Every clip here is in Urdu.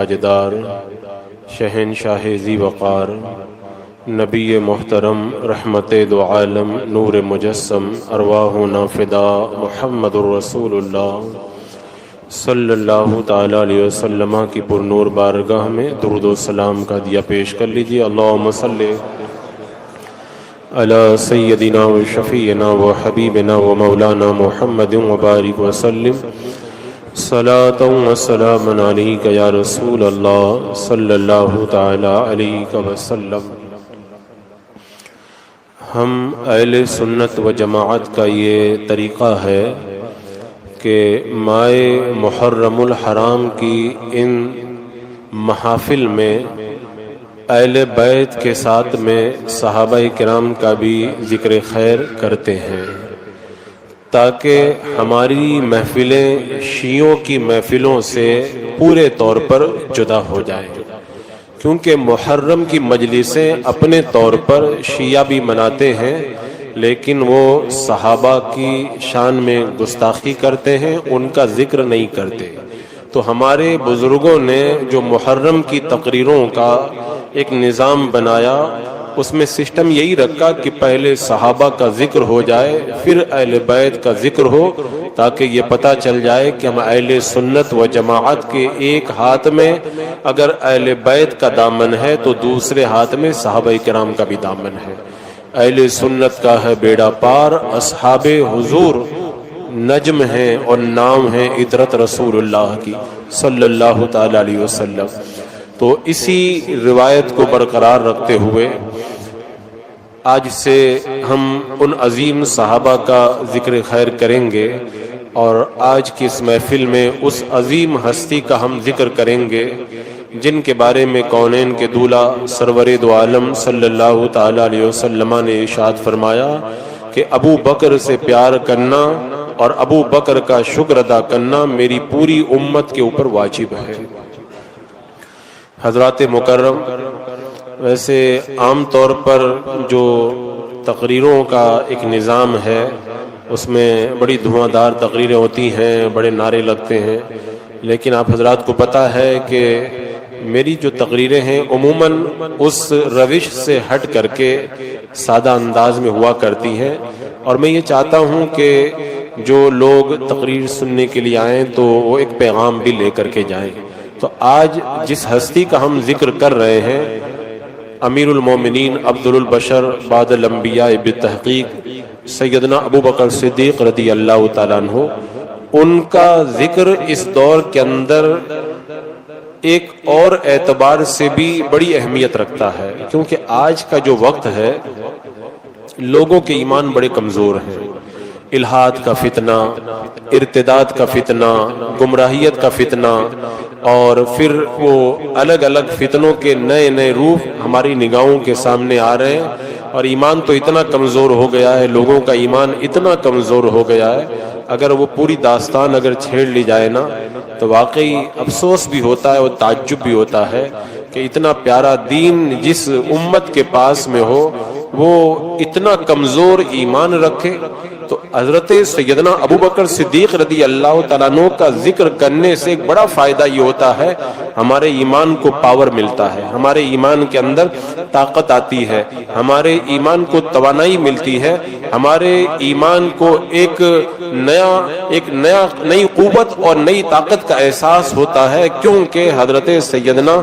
تاجدار شہنشاہ ذی وقار نبی محترم رحمت دو عالم نور مجسم ارواحنا فدا محمد الرسول اللہ صلی اللہ تعالی علیہ وسلم کی پر نور بارگاہ میں درود و سلام کا دیا پیش کر لیجیے۔ اللہم صلی علی سیدنا و شفیعنا و حبیبنا و مولانا محمد و بارک وسلم صلاۃ و سلام علیک یا رسول اللہ صلی اللہ تعالی علیہ وسلم۔ ہم اہل سنت و جماعت کا یہ طریقہ ہے کہ ماہ محرم الحرام کی ان محافل میں اہل بیت کے ساتھ میں صحابہ کرام کا بھی ذکر خیر کرتے ہیں، تاکہ ہماری محفلیں شیعوں کی محفلوں سے پورے طور پر جدا ہو جائیں، کیونکہ محرم کی مجلسیں اپنے طور پر شیعہ بھی مناتے ہیں، لیکن وہ صحابہ کی شان میں گستاخی کرتے ہیں، ان کا ذکر نہیں کرتے۔ تو ہمارے بزرگوں نے جو محرم کی تقریروں کا ایک نظام بنایا، اس میں سسٹم یہی رکھا کہ پہلے صحابہ کا ذکر ہو جائے، پھر اہل بیت کا ذکر ہو، تاکہ یہ پتہ چل جائے کہ ہم اہل سنت و جماعت کے ایک ہاتھ میں اگر اہل بیت کا دامن ہے تو دوسرے ہاتھ میں صحابہ کرام کا بھی دامن ہے۔ اہل سنت کا ہے بیڑا پار، اصحاب حضور نجم ہیں اور نام ہیں عطرت رسول اللہ کی صلی اللہ تعالی علیہ وسلم۔ تو اسی روایت کو برقرار رکھتے ہوئے آج سے ہم ان عظیم صحابہ کا ذکر خیر کریں گے، اور آج کی اس محفل میں اس عظیم ہستی کا ہم ذکر کریں گے جن کے بارے میں کونین کے دولہ سرور دو عالم صلی اللہ تعالی علیہ وسلم نے ارشاد فرمایا کہ ابو بکر سے پیار کرنا اور ابو بکر کا شکر ادا کرنا میری پوری امت کے اوپر واجب ہے۔ حضرات مکرم، ویسے عام طور پر جو تقریروں کا ایک نظام ہے اس میں بڑی دھواں دار تقریریں ہوتی ہیں، بڑے نعرے لگتے ہیں، لیکن آپ حضرات کو پتہ ہے کہ میری جو تقریریں ہیں عموماً اس روش سے ہٹ کر کے سادہ انداز میں ہوا کرتی ہیں، اور میں یہ چاہتا ہوں کہ جو لوگ تقریر سننے کے لیے آئیں تو وہ ایک پیغام بھی لے کر کے جائیں۔ تو آج جس ہستی کا ہم ذکر کر رہے ہیں، امیر المومنین افضل البشر بعد الانبیاء بالتحقیق سیدنا ابو بکر صدیق رضی اللہ تعالیٰ عنہ، ان کا ذکر اس دور کے اندر ایک اور اعتبار سے بھی بڑی اہمیت رکھتا ہے، کیونکہ آج کا جو وقت ہے لوگوں کے ایمان بڑے کمزور ہیں۔ الحاد کا فتنہ، ارتداد کا فتنہ، گمراہیت کا فتنہ، اور پھر وہ الگ الگ فتنوں کے نئے نئے روپ ہماری نگاہوں کے سامنے آ رہے ہیں، اور ایمان تو اتنا کمزور ہو گیا ہے، لوگوں کا ایمان اتنا کمزور ہو گیا ہے، اگر وہ پوری داستان اگر چھیڑ لی جائے نا تو واقعی افسوس بھی ہوتا ہے اور تعجب بھی ہوتا ہے کہ اتنا پیارا دین جس امت کے پاس میں ہو وہ اتنا کمزور ایمان رکھے۔ تو حضرت سیدنا ابو بکر صدیق رضی اللہ تعالیٰ عنہ کا ذکر کرنے سے ایک بڑا فائدہ یہ ہوتا ہے، ہمارے ایمان کو پاور ملتا ہے، ہمارے ایمان کے اندر طاقت آتی ہے، ہمارے ایمان کو توانائی ملتی ہے، ہمارے ایمان کو ایک نئی قوت اور نئی طاقت کا احساس ہوتا ہے، کیونکہ حضرت سیدنا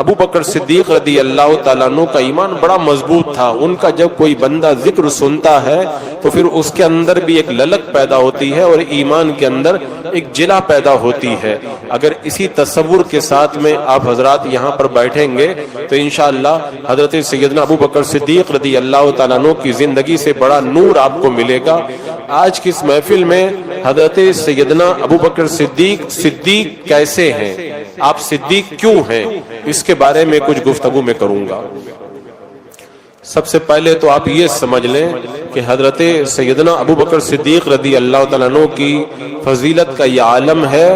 ابو بکر صدیق رضی اللہ تعالیٰ عنہ کا ایمان بڑا مضبوط تھا۔ ان کا جب کوئی بندہ ذکر سنتا ہے تو پھر اس کے اندر بھی ایک للک پیدا ہوتی ہے اور ایمان کے اندر ایک جلا پیدا ہوتی ہے۔ اگر اسی تصور کے ساتھ میں آپ حضرات یہاں پر بیٹھیں گے تو انشاءاللہ حضرت سیدنا ابو بکر صدیق رضی اللہ تعالیٰ عنہ کی زندگی سے بڑا نور آپ کو ملے گا۔ آج کی اس محفل میں حضرت سیدنا ابو بکر صدیق کیسے ہیں، آپ صدیق کیوں ہیں، اس کے بارے میں کچھ گفتگو میں کروں گا۔ سب سے پہلے تو آپ یہ سمجھ لیں کہ حضرت سیدنا ابو بکر صدیق رضی اللہ تعالیٰ عنہ کی فضیلت کا یہ عالم ہے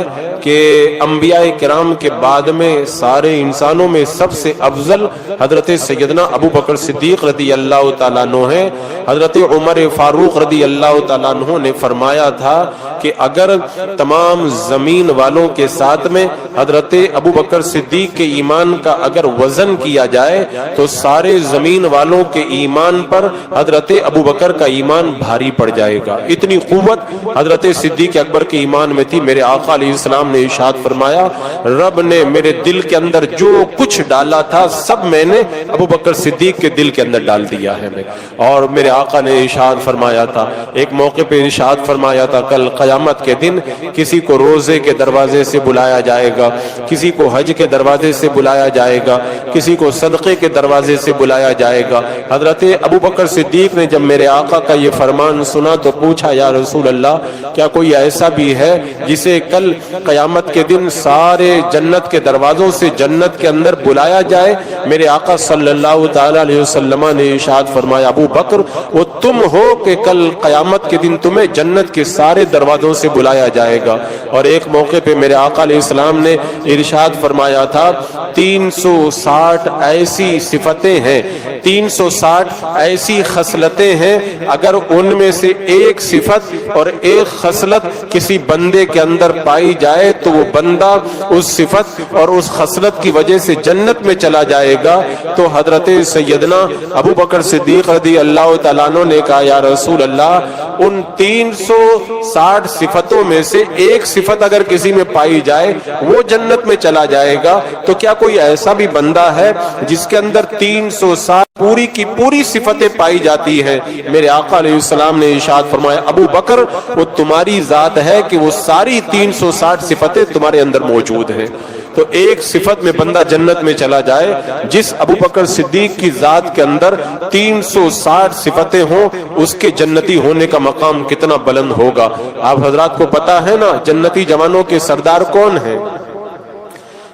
کہ انبیاء کرام کے بعد میں سارے انسانوں میں سب سے افضل حضرت سیدنا ابو بکر صدیق رضی اللہ تعالیٰ عنہ ہے۔ حضرت عمر فاروق رضی اللہ تعالیٰ عنہ نے فرمایا تھا کہ اگر تمام زمین والوں کے ساتھ میں حضرت ابو بکر صدیق کے ایمان کا اگر وزن کیا جائے تو سارے زمین والوں کے ایمان پر حضرت ابو بکر کا ایمان بھاری پڑ جائے گا۔ اتنی قوت حضرت صدیق اکبر کے ایمان میں تھی۔ میرے آقا علیہ السلام نے ارشاد فرمایا، رب نے میرے دل کے اندر جو کچھ ڈالا تھا سب میں نے ابو بکر صدیق کے دل کے اندر ڈال دیا ہے۔ اور میرے آقا نے ارشاد فرمایا تھا، ایک موقع پہ ارشاد فرمایا تھا، کل قیامت کے دن کسی کو روزے کے دروازے سے بلایا جائے گا، کسی کو حج کے دروازے سے بلایا جائے گا، کسی کو صدقے کے دروازے سے بلایا جائے گا۔ حضرت ابو بکر صدیق نے جب میرے آقا کا یہ فرمان سنا تو پوچھا، یا رسول اللہ کیا کوئی ایسا بھی ہے جسے کل قیامت کے دن سارے جنت کے دروازوں سے جنت کے اندر بلایا جائے؟ میرے آقا صلی اللہ تعالی علیہ وسلم نے ارشاد فرمایا، ابو بکر وہ تم ہو کہ کل قیامت کے دن تمہیں جنت کے سارے دروازوں سے بلایا جائے گا۔ اور ایک موقع پہ میرے آقا علیہ السلام نے ارشاد فرمایا تھا، 360 ایسی صفتیں ہیں، 360 ایسی خصلتیں ہیں، اگر ان میں سے ایک صفت اور ایک خصلت کسی بندے کے اندر پائی جائے تو وہ بندہ اس صفت اور اس خصلت کی وجہ سے جنت میں چلا جائے گا۔ تو حضرت سیدنا ابو بکر صدیق رضی اللہ تعالیٰ عنہ نے کہا، یا رسول اللہ ان 360 صفتوں میں سے ایک صفت اگر کسی میں پائی جائے وہ جنت میں چلا جائے گا، تو کیا کوئی ایسا بھی بندہ ہے جس کے اندر 360 پوری کی پوری صفتیں پائی جاتی ہیں؟ میرے آقا علیہ السلام نے ارشاد فرمایا، ابو بکر وہ تمہاری ذات ہے کہ وہ ساری 360 صفتیں تمہارے اندر موجود ہیں۔ تو ایک صفت میں بندہ جنت میں چلا جائے، جس ابو بکر صدیق کی ذات کے اندر 360 صفتیں ہوں، اس کے جنتی ہونے کا مقام کتنا بلند ہوگا۔ آپ حضرات کو پتا ہے نا جنتی جوانوں کے سردار کون ہیں؟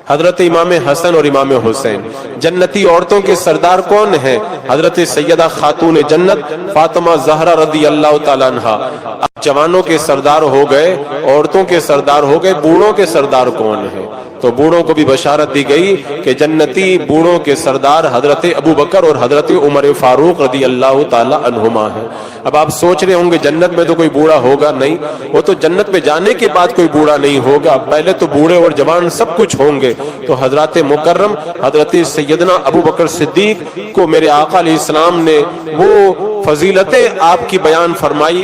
حضرت امام حسن اور امام حسین۔ جنتی عورتوں کے سردار کون ہیں؟ حضرت سیدہ خاتون جنت فاطمہ زہرا رضی اللہ تعالیٰ عنہا۔ اب جوانوں کے سردار ہو گئے، عورتوں کے سردار ہو گئے، بوڑھوں کے سردار کون ہیں؟ تو بوڑھوں کو بھی بشارت دی گئی کہ جنتی بوڑھوں کے سردار حضرت ابو بکر اور حضرت عمر فاروق رضی اللہ تعالی عنہما ہیں۔ اب آپ سوچ رہے ہوں گے جنت میں تو کوئی بوڑھا ہوگا نہیں، وہ تو جنت میں جانے کے بعد کوئی بوڑھا نہیں ہوگا، پہلے تو بوڑھے اور جوان سب کچھ ہوں گے۔ تو حضرت مکرم حضرت سیدنا ابو بکر صدیق کو میرے آقا علیہ السلام نے وہ فضیلتیں آپ کی بیان فرمائی۔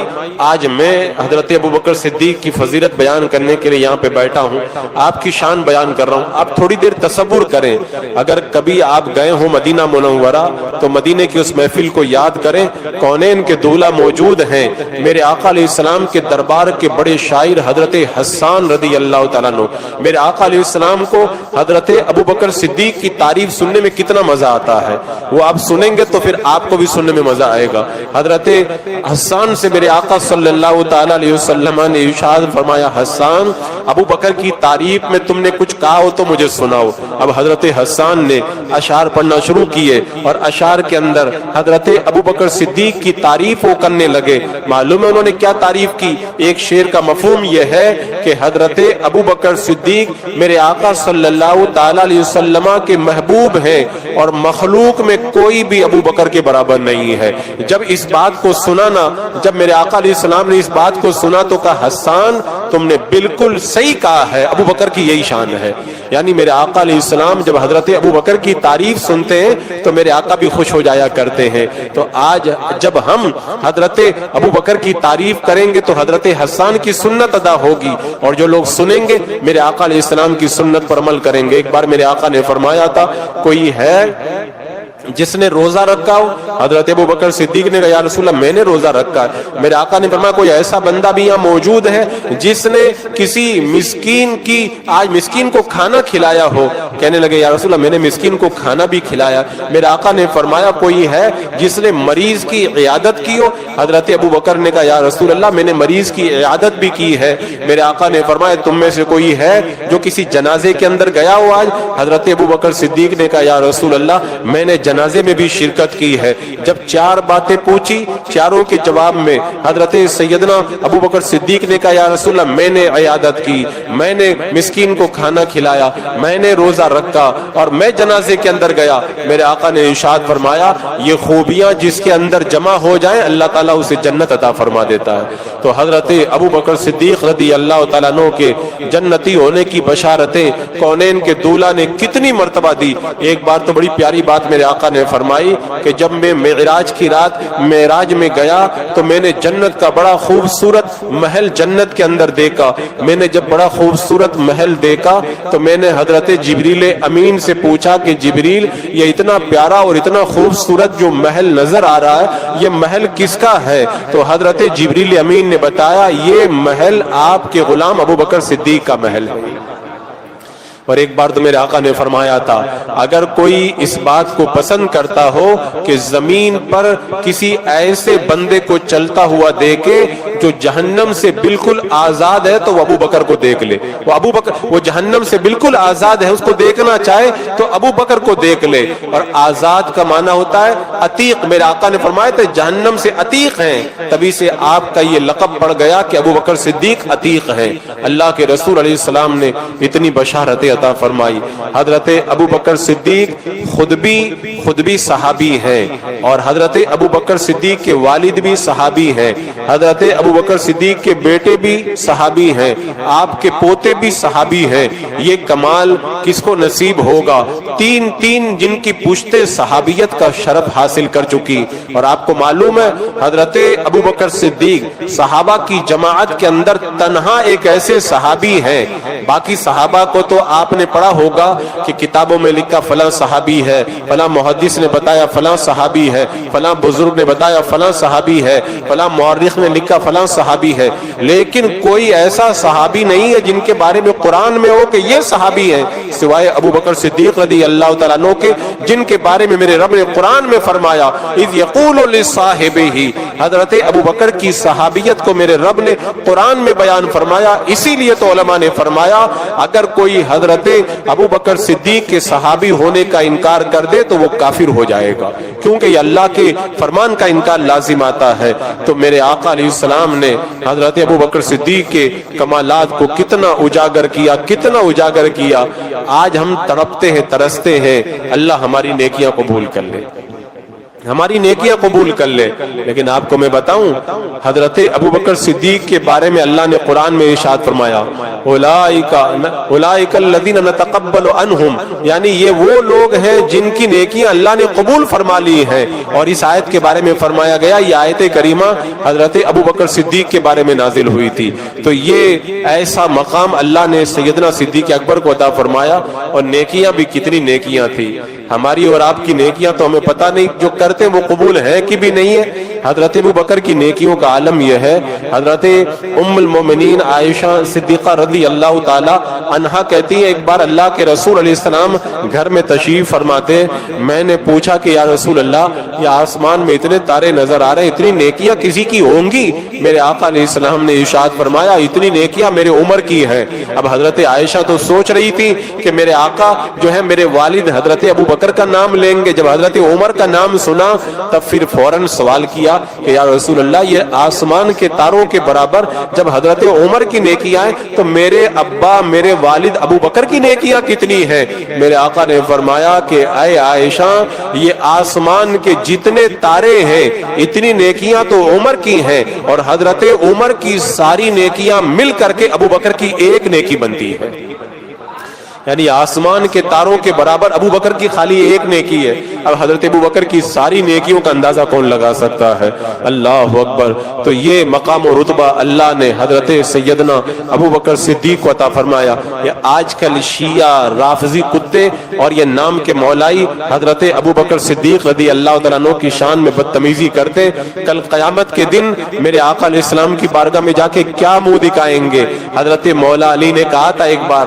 آج میں حضرت ابو بکر صدیق کی فضیلت بیان کرنے کے لیے یہاں پہ بیٹھا ہوں، آپ کی شان بیان کر رہا ہوں۔ آپ تھوڑی دیر تصور کریں، اگر کبھی آپ گئے ہوں مدینہ منورہ تو مدینے کی اس محفل کو یاد کریں، کونین کے دولہ موجود ہیں، میرے آقا علیہ السلام کے دربار کے بڑے شاعر حضرت حسان رضی اللہ تعالیٰ عنہ۔ میرے آقا علیہ السلام کو حضرت ابو بکر صدیق کی تعریف سننے میں کتنا مزہ آتا ہے، وہ آپ سنیں گے تو پھر آپ کو بھی سننے میں مزہ آئے گا۔ حضرت حسان سے میرے آقا صلی اللہ تعالی علیہ وسلم نے ارشاد فرمایا، حسان ابو بکر کی تعریف میں تم نے کچھ کہا ہو تو مجھے سناؤ۔ اب حضرت حسان نے اشعار پڑھنا شروع کیے اور اشعار کے اندر حضرت ابو بکر صدیق کی تعریف وہ کرنے لگے۔ معلوم ہے انہوں نے کیا تعریف کی؟ ایک شعر کا مفہوم یہ ہے کہ حضرت ابو بکر صدیق میرے آقا صلی اللہ تعالی علیہ وسلم کے محبوب ہیں اور مخلوق میں کوئی بھی ابو بکر کے برابر نہیں ہے۔ جب اس بات کو سنا نا، جب میرے آقا علیہ السلام نے اس بات کو سنا تو کہا، حسان تم نے بالکل صحیح کہا ہے، ابو بکر کی یہی شان ہے۔ یعنی میرے آقا علیہ السلام جب حضرت ابو بکر کی تعریف سنتے ہیں تو میرے آقا بھی خوش ہو جایا کرتے ہیں۔ تو آج جب ہم حضرت ابو بکر کی تعریف کریں گے تو حضرت حسان کی سنت ادا ہوگی، اور جو لوگ سنیں گے میرے آقا علیہ السلام کی سنت پر عمل کریں گے۔ ایک بار میرے آقا نے فرمایا تھا، کوئی ہے جس نے روزہ رکھا ہو؟ حضرت ابو بکر صدیق نے کہا، یا رسول اللہ میں نے روزہ رکھا ہے۔ میرے آقا نے فرمایا، کوئی ایسا بندہ بھی یہاں موجود ہے جس نے کسی مسکین کی آج مسکین کو کھانا کھلایا ہو؟ کہنے لگے، یا رسول اللہ میں نے مسکین کو کھانا بھی کھلایا۔ میرے آقا نے فرمایا، کوئی ہے جس نے مریض کی عیادت کی ہو؟ حضرت ابو بکر نے کہا، یا رسول اللہ میں نے مریض کی عیادت بھی کی ہے۔ میرے آقا نے فرمایا، تم میں سے کوئی ہے جو کسی جنازے کے اندر گیا ہو آج؟ حضرت ابو بکر صدیق نے کہا، یا رسول اللہ میں نے جنازے میں بھی شرکت کی ہے. جب 4 باتیں پوچھی, چاروں کے جواب میں حضرت سیدنا ابو بکر صدیق نے کہا یا رسول اللہ میں نے عیادت کی, میں نے مسکین کو کھانا کھلایا, میں نے روزہ رکھا اور میں جنازے کے اندر گیا. میرے آقا نے ارشاد فرمایا یہ خوبیاں جس کے اندر جمع ہو جائیں اللہ تعالیٰ اسے جنت عطا فرما دیتا ہے. تو حضرت ابو بکر صدیق رضی اللہ تعالیٰ عنہ کے جنتی ہونے کی بشارتیں کونین کے دولہ نے کتنی مرتبہ دی. ایک بار تو بڑی پیاری بات میرے آقا نے فرمائی کہ جب میں معراج کی رات معراج میں گیا تو میں نے جنت کا بڑا خوبصورت محل جنت کے اندر دیکھا. میں نے جب بڑا خوبصورت محل دیکھا تو میں نے حضرت جبریل امین سے پوچھا کہ جبریل یہ اتنا پیارا اور اتنا خوبصورت جو محل نظر آ رہا ہے یہ محل کس کا ہے؟ تو حضرت جبریل امین نے بتایا یہ محل آپ کے غلام ابو بکر صدیق کا محل ہے. اور ایک بار تو میرے آقا نے فرمایا تھا اگر کوئی اس بات کو پسند کرتا ہو کہ زمین پر کسی ایسے بندے کو چلتا ہوا دیکھے جو جہنم سے بالکل آزاد ہے تو وہ ابو بکر کو دیکھ لے. وہ جہنم سے بالکل آزاد ہے, اس کو دیکھنا چاہے تو ابو بکر کو دیکھ لے. اور آزاد کا معنی ہوتا ہے عتیق. میرے آقا نے فرمایا تھا جہنم سے عتیق ہیں, تبھی سے آپ کا یہ لقب پڑ گیا کہ ابو بکر صدیق عتیق ہیں. اللہ کے رسول علیہ السلام نے اتنی بشارتیں عطا فرمائی. حضرت ابو بکر صدیق خود بھی صحابی ہیں اور حضرت ابو بکر صدیق کے والد بھی صحابی ہیں, حضرت ابو بکر صدیق کے بیٹے بھی صحابی ہیں, آپ کے پوتے بھی صحابی ہیں. یہ کمال کس کو نصیب ہوگا؟ تین جن کی پشتے صحابیت کا شرف حاصل کر چکی. اور آپ کو معلوم ہے حضرت ابو بکر صدیق صحابہ کی جماعت کے اندر تنہا ایک ایسے صحابی ہیں. باقی صحابہ کو تو آپ نے پڑھا ہوگا کہ کتابوں میں لکھا فلاں صحابی ہے, فلاں محدث نے بتایا فلاں صحابی ہے, فلاں بزرگ نے بتایا فلاں صحابی ہے, فلاں مورخ نے لکھا فلاں صحابی ہے. لیکن کوئی ایسا صحابی نہیں ہے جن کے بارے میں قرآن میں ہو کہ یہ صحابی ہیں سوائے ابو بکر صدیق رضی اللہ تعالیٰ عنہ کے, جن کے بارے میں میرے رب نے قرآن میں فرمایا اذ یقول لصاحبہ. حضرت ابو بکر کی صحابیت کو میرے رب نے قرآن میں بیان فرمایا. اسی لیے تو علماء نے فرمایا اگر کوئی حضرت ابو بکر صدیق کے صحابی ہونے کا انکار کر دے تو وہ کافر ہو جائے گا, کیونکہ یہ اللہ کے فرمان کا انکار لازم آتا ہے. تو میرے آقا علیہ السلام نے حضرت ابو بکر صدیق کے کمالات کو کتنا اجاگر کیا. آج ہم تڑپتے ہیں, ترستے ہیں, اللہ ہماری نیکیاں قبول کر لے, ہماری نیکیاں قبول کر لے. لیکن آپ کو میں بتاؤں حضرت ابو بکر صدیق کے بارے میں اللہ نے قرآن میں ارشاد فرمایا اولئک الذین نتقبل عنہم, یعنی یہ وہ لوگ ہیں جن کی نیکیاں اللہ نے قبول فرما لی ہیں. اور اس آیت کے بارے میں فرمایا گیا یہ آیت کریمہ حضرت ابو بکر صدیق کے بارے میں نازل ہوئی تھی. تو یہ ایسا مقام اللہ نے سیدنا صدیق اکبر کو عطا فرمایا. اور نیکیاں بھی کتنی نیکیاں تھی ہماری اور آپ کی نیکیاں تو ہمیں پتہ نہیں جو کرتے وہ قبول ہے کہ بھی نہیں ہے. حضرت ابو بکر کی نیکیوں کا عالم یہ ہے. حضرت ام المومنین عائشہ صدیقہ رضی اللہ تعالی عنہا کہتی ہیں ایک بار اللہ کے رسول علیہ السلام گھر میں تشریف فرماتے, میں نے پوچھا کہ یا رسول اللہ یہ آسمان میں اتنے تارے نظر آ رہے ہیں, اتنی نیکیاں کسی کی ہوں گی؟ میرے آقا علیہ السلام نے ارشاد فرمایا اتنی نیکیاں میرے عمر کی ہیں. اب حضرت عائشہ تو سوچ رہی تھی کہ میرے آقا جو ہے میرے والد حضرت ابو بکر کا نام لیں گے. جب حضرت عمر کا نام سنا تب پھر فوراً سوال کیا کہ یا رسول اللہ یہ آسمان کے تاروں کے برابر جب حضرت عمر کی نیکیاں ہیں تو میرے ابا میرے والد ابو بکر کی نیکیاں کتنی ہیں؟ میرے آقا نے فرمایا کہ اے عائشہ یہ آسمان کے جتنے تارے ہیں اتنی نیکیاں تو عمر کی ہیں, اور حضرت عمر کی ساری نیکیاں مل کر کے ابو بکر کی ایک نیکی بنتی ہے. یعنی آسمان کے تاروں کے برابر ابو بکر کی خالی ایک نیکی ہے. اب حضرت ابو بکر کی ساری نیکیوں کا اندازہ کون لگا سکتا ہے؟ اللہ اکبر. تو یہ مقام و رتبہ اللہ نے حضرت سیدنا ابو بکر صدیق کو عطا فرمایا. یہ آج کل شیعہ رافضی کتے اور یہ نام کے مولائی حضرت ابو بکر صدیق رضی اللہ تعالیٰ عنہ کی شان میں بدتمیزی کرتے, کل قیامت کے دن میرے آقا علیہ السلام کی بارگاہ میں جا کے کیا منہ دکھائیں گے؟ حضرت مولا علی نے کہا تھا ایک بار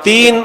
3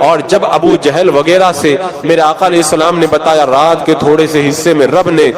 اور جب ابو جہل وغیرہ سے میرے آقا علیہ السلام نے بتایا، رات کے تھوڑے سے حصے میں رب نے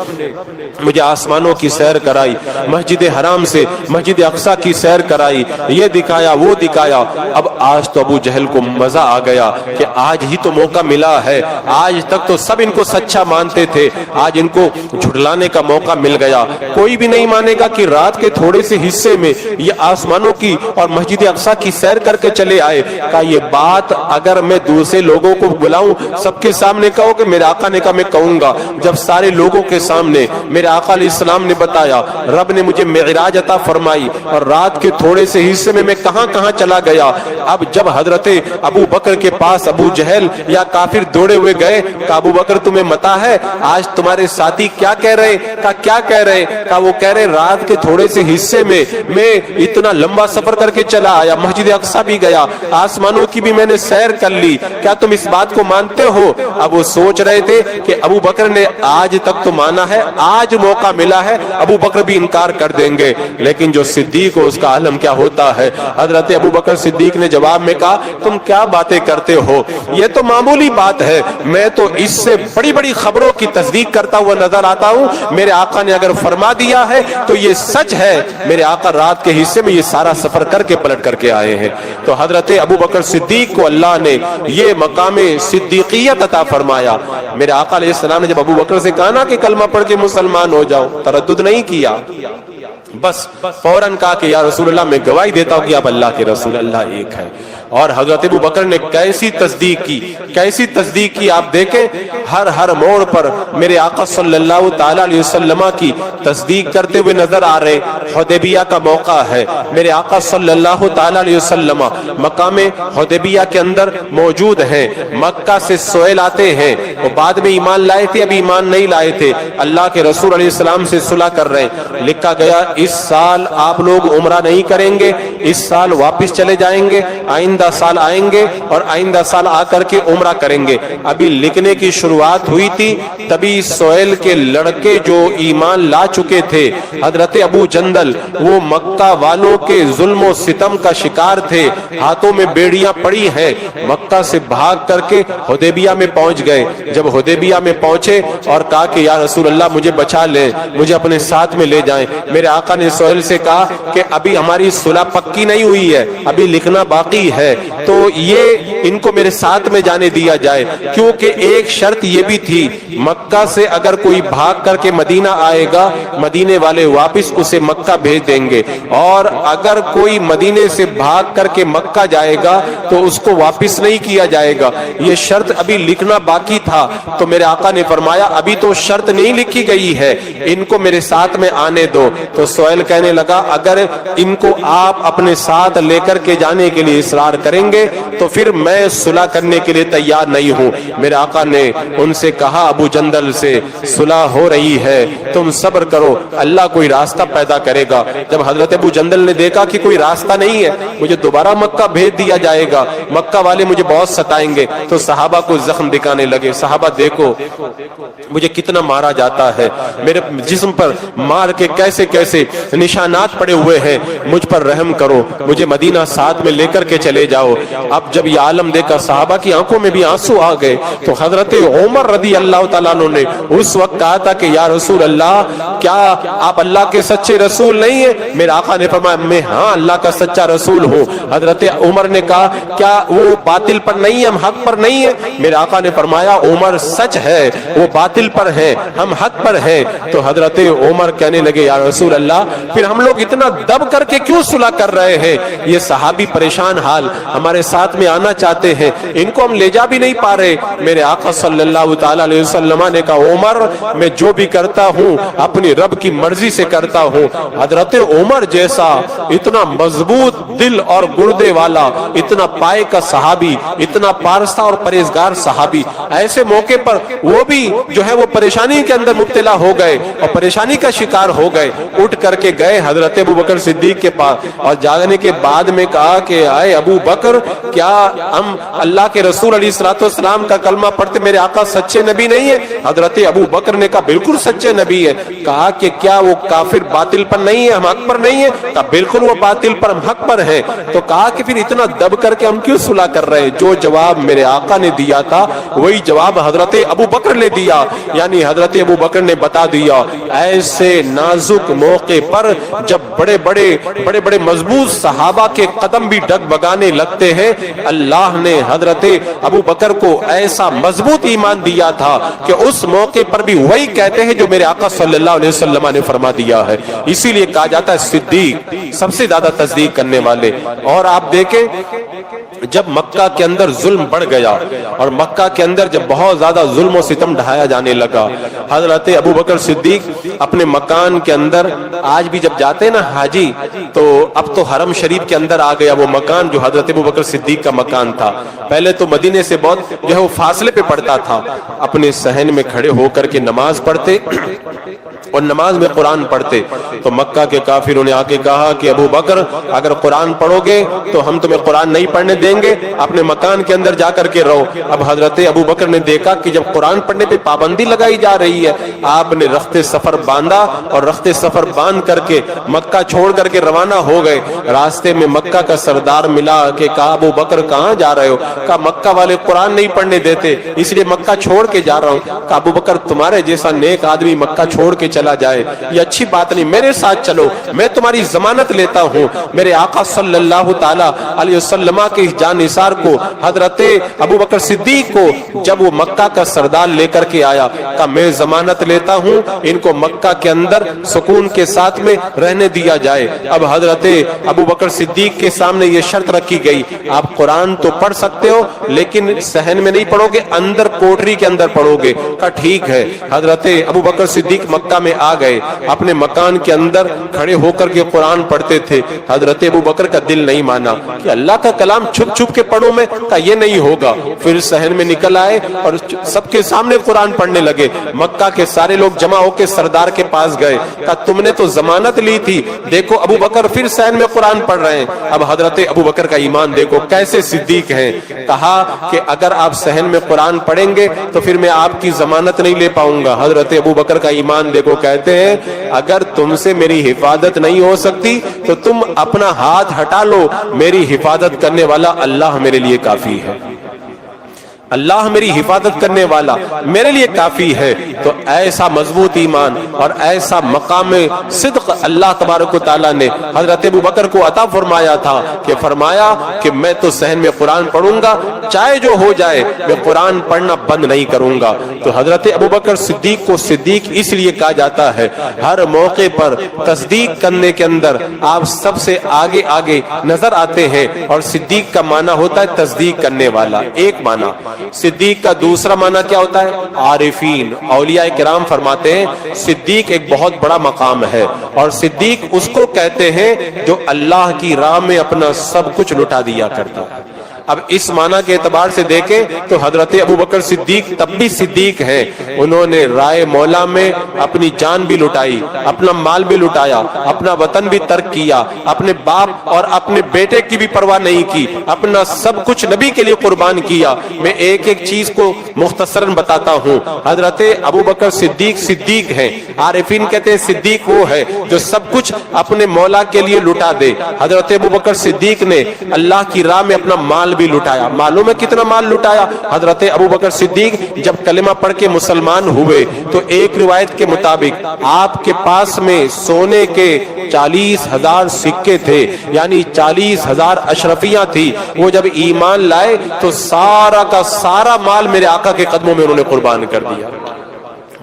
مجھے آسمانوں کی سیر کرائی، مسجد حرام سے مسجد اقصی کی سیر کرائی، یہ دکھایا وہ دکھایا، اب آج تو ابو جہل کو مزہ آ گیا کہ آج ہی تو موقع ملا ہے، آج تک تو سب ان کو سچا مانتے تھے، آج ان کو جھٹلانے کا موقع مل گیا، کوئی بھی نہیں مانے گا کہ رات کے تھوڑے سے حصے میں یہ آسمانوں کی اور مسجد اقصی کی سیر کر کے چلے آئے۔ کہ یہ بات اگر میں دوسرے لوگوں کو بلاؤں، سب کے سامنے کہو کہ میرے آقا نے کہا میں کہوں گا، جب سارے لوگوں کے سامنے میرے آقا علیہ السلام نے بتایا رب نے مجھے معراج عطا فرمائی اور رات کے تھوڑے سے حصے میں کہاں کہاں چلا گیا۔ اب جب حضرت ابو بکر کے پاس ابو جہل یا کافر دوڑے ہوئے گئے کہ ابو بکر تمہیں متا ہے آج تمہارے ساتھی کیا کہہ رہے؟ کہا کیا کہہ رہے؟ کہا وہ کہہ رہے رات کے تھوڑے سے حصے میں میں اتنا لمبا سفر کر کے چلا آیا، مسجد اقصی بھی گیا، آسمانوں کی بھی میں نے سیر کر لی، کیا تم اس بات کو مانتے ہو؟ اب وہ سوچ رہے تھے کہ ابو بکر نے آج تک تو مانا ہے، آج موقع ملا ہے، ابو بکر بھی انکار کر دیں گے، لیکن جو صدیق ہو اس کا عالم کیا ہوتا ہے۔ حضرت ابو بکر صدیق نے جواب میں کہا تم کیا باتیں کرتے ہو، یہ تو معمولی بات ہے، میں تو اس سے بڑی بڑی خبروں کی تصدیق کرتا ہوا نظر آتا ہوں، میرے آقا نے اگر فرما دیا ہے تو یہ سچ ہے، میرے آقا رات کے حصے میں یہ سارا سفر کر کے پلٹ کر کے آئے ہیں۔ تو حضرت ابو بکر صدیق کو اللہ نے یہ مقام صدیقیت عطا فرمایا۔ میرے آقا علیہ السلام نے جب ابو بکر سے کہا نا کہ کلمہ پڑھ کے مسلمان ہو جاؤ، تردد نہیں کیا، بس فوراً کہا کہ یا رسول اللہ میں گواہی دیتا ہوں کہ آپ اللہ کے رسول، اللہ ایک ہے۔ اور حضرت ابو بکر نے کیسی تصدیق کی، کیسی تصدیق کی، آپ دیکھیں ہر موڑ پر میرے آقا صلی اللہ تعالی علیہ وسلم کی تصدیق کرتے ہوئے نظر آ رہے۔ حدیبیہ کا موقع ہے، میرے آقا صلی اللہ تعالی علیہ وسلم مقام حدیبیہ کے اندر موجود ہیں، مکہ سے سہیل آتے ہیں، وہ بعد میں ایمان لائے تھے، ابھی ایمان نہیں لائے تھے، اللہ کے رسول علیہ السلام سے صلح کر رہے ہیں۔ لکھا گیا اس سال آپ لوگ عمرہ نہیں کریں گے، اس سال واپس چلے جائیں گے، آئندہ سال آئیں گے اور آئندہ سال آ کر کے عمرہ کریں گے۔ ابھی لکھنے کی شروعات ہوئی تھی، تبھی سہیل کے لڑکے جو ایمان لا چکے تھے، حضرت ابو جندل، وہ مکہ والوں کے ظلم و ستم کا شکار تھے، ہاتھوں میں بیڑیاں پڑی ہیں، مکہ سے بھاگ کر کے حدیبیہ میں پہنچ گئے۔ جب حدیبیہ میں پہنچے اور کہا کہ یا رسول اللہ مجھے بچا لیں، مجھے اپنے ساتھ میں لے جائیں، میرے آقا نے سہیل سے کہا کہ ابھی ہماری صلح پکی نہیں ہوئی ہے، ابھی لکھنا باقی ہے، تو یہ ان کو میرے ساتھ میں جانے دیا جائے، کیونکہ ایک شرط یہ بھی تھی مکہ سے اگر کوئی بھاگ کر کے مدینہ آئے گا، مدینے والے واپس اسے مکہ بھیج دیں گے، اور اگر کوئی مدینے سے بھاگ کر کے مکہ جائے گا تو اس کو واپس نہیں کیا جائے گا۔ یہ شرط ابھی لکھنا باقی تھا، تو میرے آقا نے فرمایا ابھی تو شرط نہیں لکھی گئی ہے، ان کو میرے ساتھ میں آنے دو۔ تو سہیل کہنے لگا اگر ان کو آپ اپنے ساتھ لے کر کے جانے کے لیے اصرار کریں گے تو پھر میں صلح کرنے کے لیے تیار نہیں ہوں۔ میرے آقا نے ان سے کہا ابو جندل سے صلح ہو رہی ہے، تم صبر کرو، اللہ کوئی راستہ پیدا کرے گا۔ جب حضرت ابو جندل نے دیکھا کہ کوئی راستہ نہیں ہے، مجھے دوبارہ مکہ بھیج دیا جائے گا، مکہ والے مجھے بہت ستائیں گے، تو صحابہ کو زخم دکھانے لگے، صحابہ دیکھو مجھے کتنا مارا جاتا ہے، میرے جسم پر مار کے کیسے کیسے نشانات پڑے ہوئے ہیں، مجھ پر رحم کرو، مجھے مدینہ ساتھ میں لے کر کے چلے جاؤ۔ اب جب یہ عالم دیکھا صحابہ کی آنکھوں میں بھی آنسو آ گئے، تو حضرت عمر رضی اللہ تعالیٰ عنہ نے اس وقت کہا تھا کہ یا رسول اللہ کیا آپ اللہ کے سچے رسول نہیں ہیں؟ میرے آقا نے فرمایا میں ہاں اللہ کا سچا رسول ہوں۔ حضرت عمر نے کہا کیا وہ باطل پر نہیں ہے، ہم حق پر نہیں ہیں؟ میرے آقا نے فرمایا عمر سچ ہے، وہ باطل پر ہے، ہم حق پر ہیں۔ تو حضرت عمر کہنے لگے یا رسول اللہ پھر ہم لوگ اتنا دب کر کے کیوں صلح کر رہے ہیں؟ یہ صحابی پریشان حال ہمارے ساتھ میں آنا چاہتے ہیں، ان کو ہم لے جا بھی نہیں پا رہے۔ میرے آقا صلی اللہ تعالی علیہ وسلم نے کہا عمر میں جو بھی کرتا ہوں اپنی رب کی مرضی سے کرتا ہوں۔ حضرت عمر جیسا اتنا مضبوط دل اور گردے والا، اتنا پائے کا صحابی، اتنا پارسا اور پرہیزگار صحابی، ایسے موقع پر وہ بھی جو ہے وہ پریشانی کے اندر مبتلا ہو گئے اور پریشانی کا شکار ہو گئے، اٹھ کر کے گئے حضرت ابو بکر صدیق کے پاس اور جاگنے کے بعد میں کہا کہ اے ابو بکر بکر کیا ہم اللہ کے رسول علیہ الصلوۃ والسلام کا کلمہ پڑھتے میرے آقا سچے نبی نہیں ہے؟ حضرت ابو بکر نے کہا بالکل سچے نبی ہے۔ کہا کہ کیا وہ کافر باطل پر نہیں ہے، ہم حق پر نہیں ہے؟ کہا بالکل وہ باطل پر ہم حق پر ہیں۔ تو کہا کہ پھر اتنا دب کر کے ہم کیوں صلح کر رہے ہیں؟ جو جواب میرے آقا نے دیا تھا وہی جواب حضرت ابو بکر نے دیا، یعنی حضرت ابو بکر نے بتا دیا ایسے نازک موقع پر جب بڑے بڑے مضبوط صحابہ کے قدم بھی ڈگ بگانے لگتے ہیں، اللہ نے حضرت ابو بکر کو ایسا مضبوط ایمان دیا تھا کہ اس موقع پر بھی وہی کہتے ہیں جو میرے آقا صلی اللہ علیہ وسلم نے فرما دیا ہے۔ اسی لیے کہا جاتا ہے صدیق، سب سے زیادہ تصدیق کرنے والے۔ اور آپ دیکھیں جب مکہ کے اندر ظلم بڑھ گیا اور مکہ کے اندر جب بہت زیادہ ظلم و ستم ڈھایا جانے لگا، حضرت ابو بکر صدیق اپنے مکان کے اندر، آج بھی جب جاتے ہیں نا حاجی تو اب تو حرم شریف کے اندر آ گیا وہ مکان جو حضرت ابو بکر صدیق کا مکان تھا۔ پہلے تو مدینے سے بہت جو ہے وہ فاصلے پہ پڑتا تھا، اپنے صحن میں کھڑے ہو کر کے نماز پڑھتے اور نماز میں قرآن پڑھتے۔ تو مکہ کے کافروں نے آ کے کہا کہ ابو بکر اگر قرآن پڑھو گے تو ہم تمہیں قرآن نہیں پڑھنے دیں گے، اپنے مکان کے اندر جا کر کے رہو۔ اب حضرت ابو بکر نے دیکھا کہ جب قرآن پڑھنے پہ پابندی لگائی جا رہی ہے، آپ نے رخت سفر باندھا اور رخت سفر باندھ کر کے مکہ چھوڑ کر کے روانہ ہو گئے۔ راستے میں مکہ کا سردار ملا کہ کہا ابو بکر کہاں جا رہے ہو؟ کہا مکہ والے قرآن نہیں پڑھنے دیتے اس لیے مکہ چھوڑ کے جا رہا ہوں۔ کہا ابو بکر تمہارے جیسا نیک آدمی مکہ چھوڑ کے چلا جائے یہ اچھی بات نہیں، میرے ساتھ چلو، میں تمہاری ضمانت لیتا ہوں۔ میرے آقا صلی اللہ تعالی علیہ وسلم کے جان نثار کو حضرت ابو بکر صدیق کو جب وہ مکہ کا سردار لے کر کے آیا، کہا میں ضمانت لیتا ہوں ان کو مکہ کے اندر سکون کے ساتھ میں رہنے دیا جائے۔ اب حضرت ابو بکر صدیق کے سامنے یہ شرط رکھی گئی آپ قرآن تو پڑھ سکتے ہو لیکن صحن میں نہیں پڑھو گے، اندر کوٹری کے اندر پڑھو گے۔ کہا ٹھیک ہے۔ حضرت ابو بکر صدیق مکہ میں آ گئے، اپنے مکان کے اندر کھڑے ہو کر کے قرآن پڑھتے تھے۔ حضرت ابو بکر کا دل نہیں مانا کہ اللہ کا کلام چھپ چھپ کے پڑھوں میں، کہا یہ نہیں ہوگا۔ پھر صحن میں نکل آئے اور سب کے سامنے قرآن پڑھنے لگے۔ مکہ کے سارے لوگ جمع ہو کے سردار کے پاس گئے، کہا تم نے تو ضمانت لی تھی، دیکھو ابو بکر پھر صحن میں قرآن پڑھ رہے ہیں۔ اب حضرت ابو بکر کا ایمان دیکھو کیسے صدیق ہیں۔ کہا کہ اگر آپ صحن میں قرآن پڑھیں گے تو پھر میں آپ کی ضمانت نہیں لے پاؤں گا۔ حضرت ابو بکر کا ایمان دیکھو، کہتے ہیں اگر تم سے میری حفاظت نہیں ہو سکتی تو تم اپنا ہاتھ ہٹا لو، میری حفاظت کرنے والا اللہ میرے لیے کافی ہے، اللہ میری حفاظت کرنے والا میرے لیے کافی ہے۔ تو ایسا مضبوط ایمان اور ایسا مقام صدق اللہ تبارک و تعالیٰ نے حضرت ابو بکر کو عطا فرمایا تھا کہ فرمایا کہ میں تو صحن میں قرآن پڑھوں گا، چاہے جو ہو جائے میں قرآن پڑھنا بند نہیں کروں گا۔ تو حضرت ابو بکر صدیق کو صدیق اس لیے کہا جاتا ہے، ہر موقع پر تصدیق کرنے کے اندر آپ سب سے آگے آگے نظر آتے ہیں، اور صدیق کا معنی ہوتا ہے تصدیق کرنے والا، ایک معنی۔ صدیق کا دوسرا معنی کیا ہوتا ہے؟ عارفین۔ اولیاء کرام فرماتے ہیں صدیق ایک بہت بڑا مقام ہے، اور صدیق اس کو کہتے ہیں جو اللہ کی راہ میں اپنا سب کچھ لٹا دیا کرتا ہے۔ اب اس معنی کے اعتبار سے دیکھیں تو حضرت ابو بکر صدیق تب بھی صدیق ہیں، انہوں نے رائے مولا میں اپنی جان بھی لٹائی، اپنا مال بھی لٹایا، اپنا وطن بھی ترک کیا، اپنے باپ اور اپنے بیٹے کی بھی پرواہ نہیں کی، اپنا سب کچھ نبی کے لیے قربان کیا۔ میں ایک ایک چیز کو مختصراً بتاتا ہوں۔ حضرت ابو بکر صدیق صدیق ہیں، عارفین کہتے ہیں صدیق وہ ہے جو سب کچھ اپنے مولا کے لیے لٹا دے۔ حضرت ابو بکر صدیق نے اللہ کی راہ میں اپنا مال بھی لٹایا۔ معلوم ہے کتنا مال لٹایا؟ حضرت ابو بکر صدیق جب کلمہ پڑھ کے مسلمان ہوئے تو ایک روایت کے مطابق آپ کے پاس میں سونے کے 40,000 سکے تھے، یعنی 40,000 اشرفیاں تھی۔ وہ جب ایمان لائے تو سارا کا سارا مال میرے آقا کے قدموں میں انہوں نے قربان کر دیا۔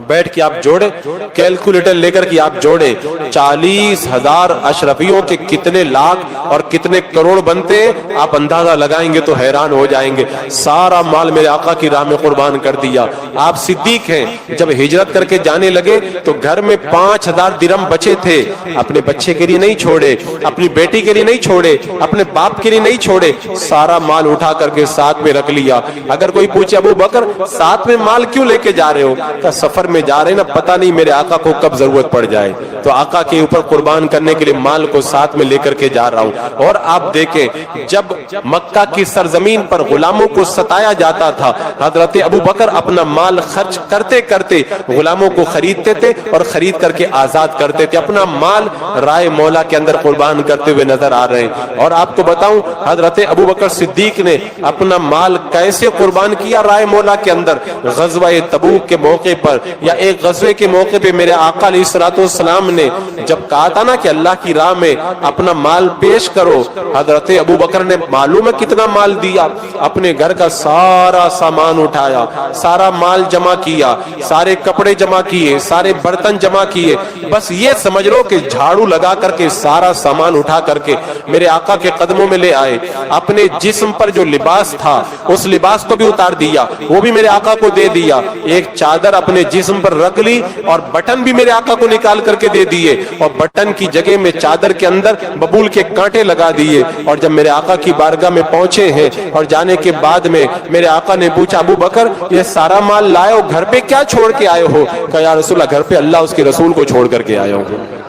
بیٹھ کے آپ جوڑے، کیلکولیٹر لے کر کے آپ جوڑے 40,000 اشرفیوں کے کتنے لاکھ اور کتنے کروڑ بنتے ہیں، آپ اندازہ لگائیں گے تو حیران ہو جائیں گے۔ سارا مال میرے آقا کی راہ میں قربان کر دیا۔ آپ صدیق ہیں، جب ہجرت کر کے جانے لگے تو گھر میں 5,000 درہم بچے تھے، اپنے بچے کے لیے نہیں چھوڑے، اپنی بیٹی کے لیے نہیں چھوڑے، اپنے باپ کے لیے نہیں چھوڑے، سارا مال اٹھا کر کے ساتھ میں رکھ لیا۔ اگر کوئی پوچھے ابو بکر ساتھ میں مال کیوں لے کے جا رہے ہو؟ کہ سفر میں جا رہے ہیں نا, پتہ نہیں میرے آقا کو کب ضرورت پڑ جائے, تو آقا کے اوپر قربان کرنے کے لیے مال کو ساتھ میں لے کر کے جا رہا ہوں. اور آپ دیکھیں جب مکہ کی سرزمین پر غلاموں کو ستایا جاتا تھا, حضرت ابو بکر اپنا مال خرچ کرتے کرتے غلاموں کو خریدتے تھے اور خرید کر کے آزاد کرتے تھے, اپنا مال رائے مولا کے اندر قربان کرتے ہوئے نظر آ رہے ہیں. اور آپ کو بتاؤں حضرت ابو بکر صدیق نے اپنا مال کیسے قربان کیا رائے مولا کے اندر. غزوہ تبوک کے موقع پر یا ایک غزوے کے موقع پہ میرے آقا علیہ الصلوۃ والسلام نے جب کہا تھا نا کہ اللہ کی راہ میں اپنا مال پیش کرو, حضرت ابو بکر نے معلوم ہے کتنا مال دیا, اپنے گھر کا سارا سامان اٹھایا, سارا مال جمع کیا, سارے کپڑے جمع کیے, سارے برتن جمع کیے, بس یہ سمجھ لو کہ جھاڑو لگا کر کے سارا سامان اٹھا کر کے میرے آقا کے قدموں میں لے آئے. اپنے جسم پر جو لباس تھا اس لباس کو بھی اتار دیا, وہ بھی میرے آقا کو دے دیا. ایک چادر اپنے جسم پر رکھ لی اور بٹن بھی میرے آقا کو نکال کر کے دے دیے, اور بٹن کی جگہ میں چادر کے اندر ببول کے کانٹے لگا دیے. اور جب میرے آقا کی بارگاہ میں پہنچے ہیں اور جانے کے بعد میں میرے آقا نے پوچھا, ابو بکر یہ سارا مال لائے ہو, گھر پہ کیا چھوڑ کے آئے ہو؟ کہا یا رسول اللہ گھر پہ اللہ اس کے رسول کو چھوڑ کر کے آیا ہوں.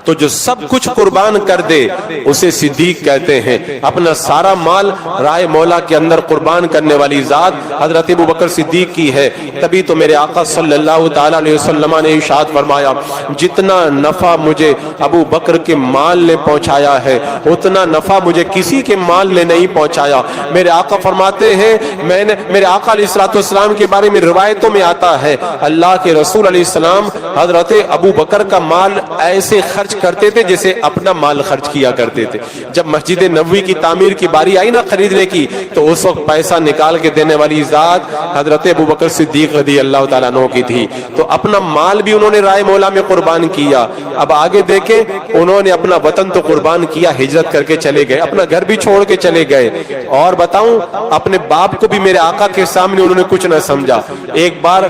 تو جو سب کچھ قربان کر دے اسے صدیق کہتے ہیں. اپنا سارا مال رائے مولا کے اندر قربان کرنے والی ذات حضرت ابو بکر صدیق کی ہے. تبھی تو میرے آقا صلی اللہ تعالی علیہ وسلم نے ارشاد فرمایا, جتنا نفع مجھے ابو بکر کے مال نے پہنچایا ہے اتنا نفع مجھے کسی کے مال نے نہیں پہنچایا. میرے آقا فرماتے ہیں, میں نے میرے آقا علیہ الصلوۃ والسلام کے بارے میں روایتوں میں آتا ہے, اللہ کے رسول علیہ السلام حضرت ابو بکر کا مال ایسے خرچ کرتے تھے جیسے اپنا مال خرچ کیا کرتے تھے. جب مسجد نبوی کی تعمیر کی باری آئی نا خریدنے کی, تو اس وقت پیسہ نکال کے دینے والی ذات حضرت ابو بکر صدیق رضی اللہ تعالیٰ عنہ کی تھی. تو اپنا مال بھی انہوں نے رائے مولا میں قربان کیا. اب آگے دیکھیں, انہوں نے اپنا وطن تو قربان کیا, ہجرت کر کے چلے گئے, اپنا گھر بھی چھوڑ کے چلے گئے. اور بتاؤں اپنے باپ کو بھی میرے آقا کے سامنے انہوں نے کچھ نہ سمجھا. ایک بار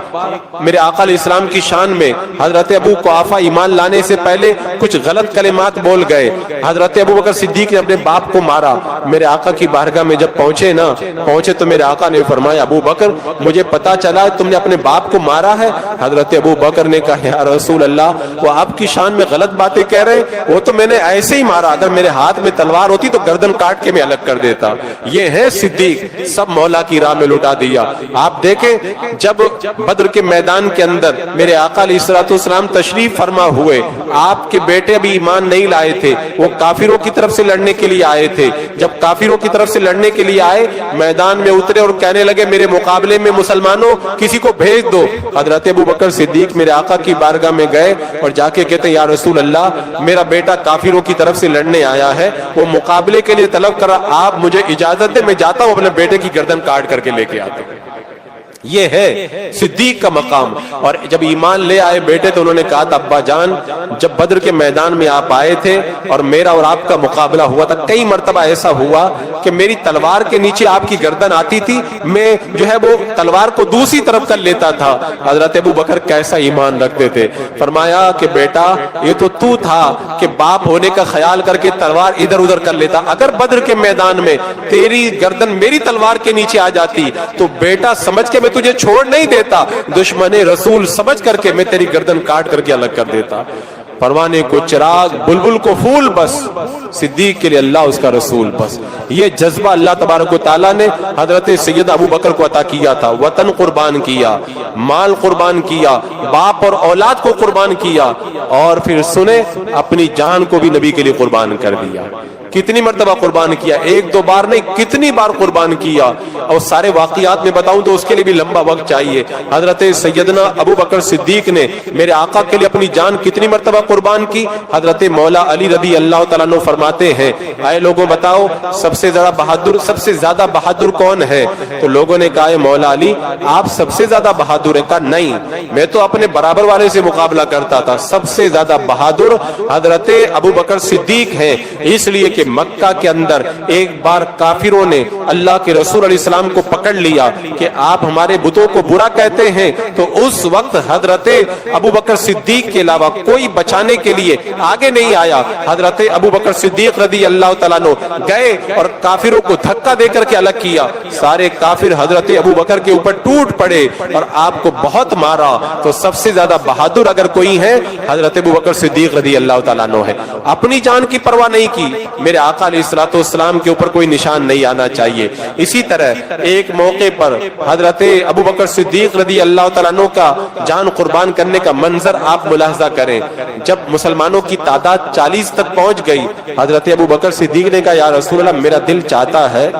میرے آقا علیہ السلام کی شان میں حضرت ابو قحافہ ایمان لانے سے پہلے کچھ غلط کلمات بول گئے. حضرت ابو بکر صدیق نے اپنے باپ کو مارا. میرے آقا کی بارگاہ میں جب پہنچے تو میرے آقا نے فرمایا, ابو بکر مجھے پتا چلا تم نے اپنے باپ کو مارا ہے. حضرت ابو بکر نے کہا, یا رسول اللہ وہ آپ کی شان میں غلط باتیں کہہ رہے, وہ تو میں نے ایسے ہی مارا, اگر میرے ہاتھ میں تلوار ہوتی تو گردن کاٹ کے میں الگ کر دیتا. یہ ہے صدیق, سب مولا کی راہ میں لٹا دیا. آپ دیکھیں جب بدر کے میدان کے اندر میرے آقا علیہ الصلوۃ والسلام تشریف فرما ہوئے, آپ کے بیٹے ابھی ایمان نہیں لائے تھے, وہ کافروں کی طرف سے لڑنے کے لیے آئے تھے. جب کافروں کی طرف سے لڑنے کے لیے آئے, میدان میں اترے اور کہنے لگے میرے مقابلے میں مسلمانوں کسی کو بھیج دو. حضرت ابو بکر صدیق میرے آقا کی بارگاہ میں گئے اور جا کے کہتے, یا رسول اللہ میرا بیٹا کافروں کی طرف سے لڑنے آیا ہے, وہ مقابلے کے لیے طلب کر رہا, آپ مجھے اجازت دے, میں جاتا ہوں اپنے بیٹے کی گردن کاٹ کر کے لے کے آتا ہوں. یہ ہے صدیق کا مقام. اور جب ایمان لے آئے بیٹے تو انہوں نے کہا تھا, ابا جان جب بدر کے میدان میں آپ آئے تھے اور میرا اور آپ کا مقابلہ ہوا تھا, کئی مرتبہ ایسا ہوا کہ میری تلوار کے نیچے آپ کی گردن آتی تھی, میں جو ہے وہ تلوار کو دوسری طرف کر لیتا تھا. حضرت ابو بکر کیسا ایمان رکھتے تھے. فرمایا کہ بیٹا یہ تو تھا کہ باپ ہونے کا خیال کر کے تلوار ادھر ادھر کر لیتا, اگر بدر کے میدان میں تیری گردن میری تلوار کے نیچے آ جاتی تو بیٹا سمجھ کے میں تجھے چھوڑ نہیں دیتا, دشمن رسول سمجھ کر کے میں تیری گردن کاٹ کر کے الگ کر دیتا. پروانے کو چراغ, بلبل کو پھول, بس صدیق کے لیے اللہ اس کا رسول بس. یہ جذبہ اللہ تبارک و تعالیٰ نے حضرت سید ابو بکر کو عطا کیا تھا. وطن قربان کیا, مال قربان کیا, باپ اور اولاد کو قربان کیا, اور پھر سنے اپنی جان کو بھی نبی کے لیے قربان کر دیا. کتنی مرتبہ قربان کیا, ایک دو بار نہیں, کتنی بار قربان کیا. اور سارے واقعات میں بتاؤں تو اس کے لیے بھی لمبا وقت چاہیے. حضرت سیدنا ابو بکر صدیق نے میرے آقا کے لیے اپنی جان کتنی مرتبہ قربان کی. حضرت مولا علی رضی اللہ تعالیٰ عنہ فرماتے ہیں, اے لوگوں بتاؤ سب سے زیادہ بہادر کون ہے؟ تو لوگوں نے کہا مولا علی آپ سب سے زیادہ بہادر ہیں. کہا نہیں, میں تو اپنے برابر والے سے مقابلہ کرتا تھا, سب سے زیادہ بہادر حضرت ابو بکر صدیق ہیں, اس لیے کہ مکہ کے اندر ایک بار کافروں نے اللہ کے رسول علیہ السلام کو پکڑ لیا کہ آپ ہمارے بتوں کو برا کہتے ہیں، تو اس وقت حضرت ابو بکر صدیق کے علاوہ کوئی بچانے کے لیے آگے نہیں آیا۔ حضرت ابو بکر صدیق رضی اللہ تعالیٰ عنہ گئے اور کافروں کو دھکا دے کر کے الگ کیا۔ سارے کافر حضرت ابو بکر کے اوپر ٹوٹ پڑے اور آپ کو بہت مارا۔ تو سب سے زیادہ بہادر اگر کوئی ہے حضرت ابو بکر صدیق رضی اللہ تعالیٰ عنہ ہے۔ اپنی جان کی پرواہ نہیں کی۔ میرے آقا علیہ الصلوۃ والسلام کے اوپر کوئی نشان نہیں آنا چاہیے۔ اسی طرح ایک موقع پر حضرت ابو بکر صدیق رضی اللہ تعالیٰ عنہ کا جان قربان کرنے کا منظر آپ ملاحظہ کریں۔ جب مسلمانوں کی تعداد 40 تک پہنچ گئی، حضرت ابو بکر صدیق نے کہا یا رسول اللہ میرا دل چاہتا ہے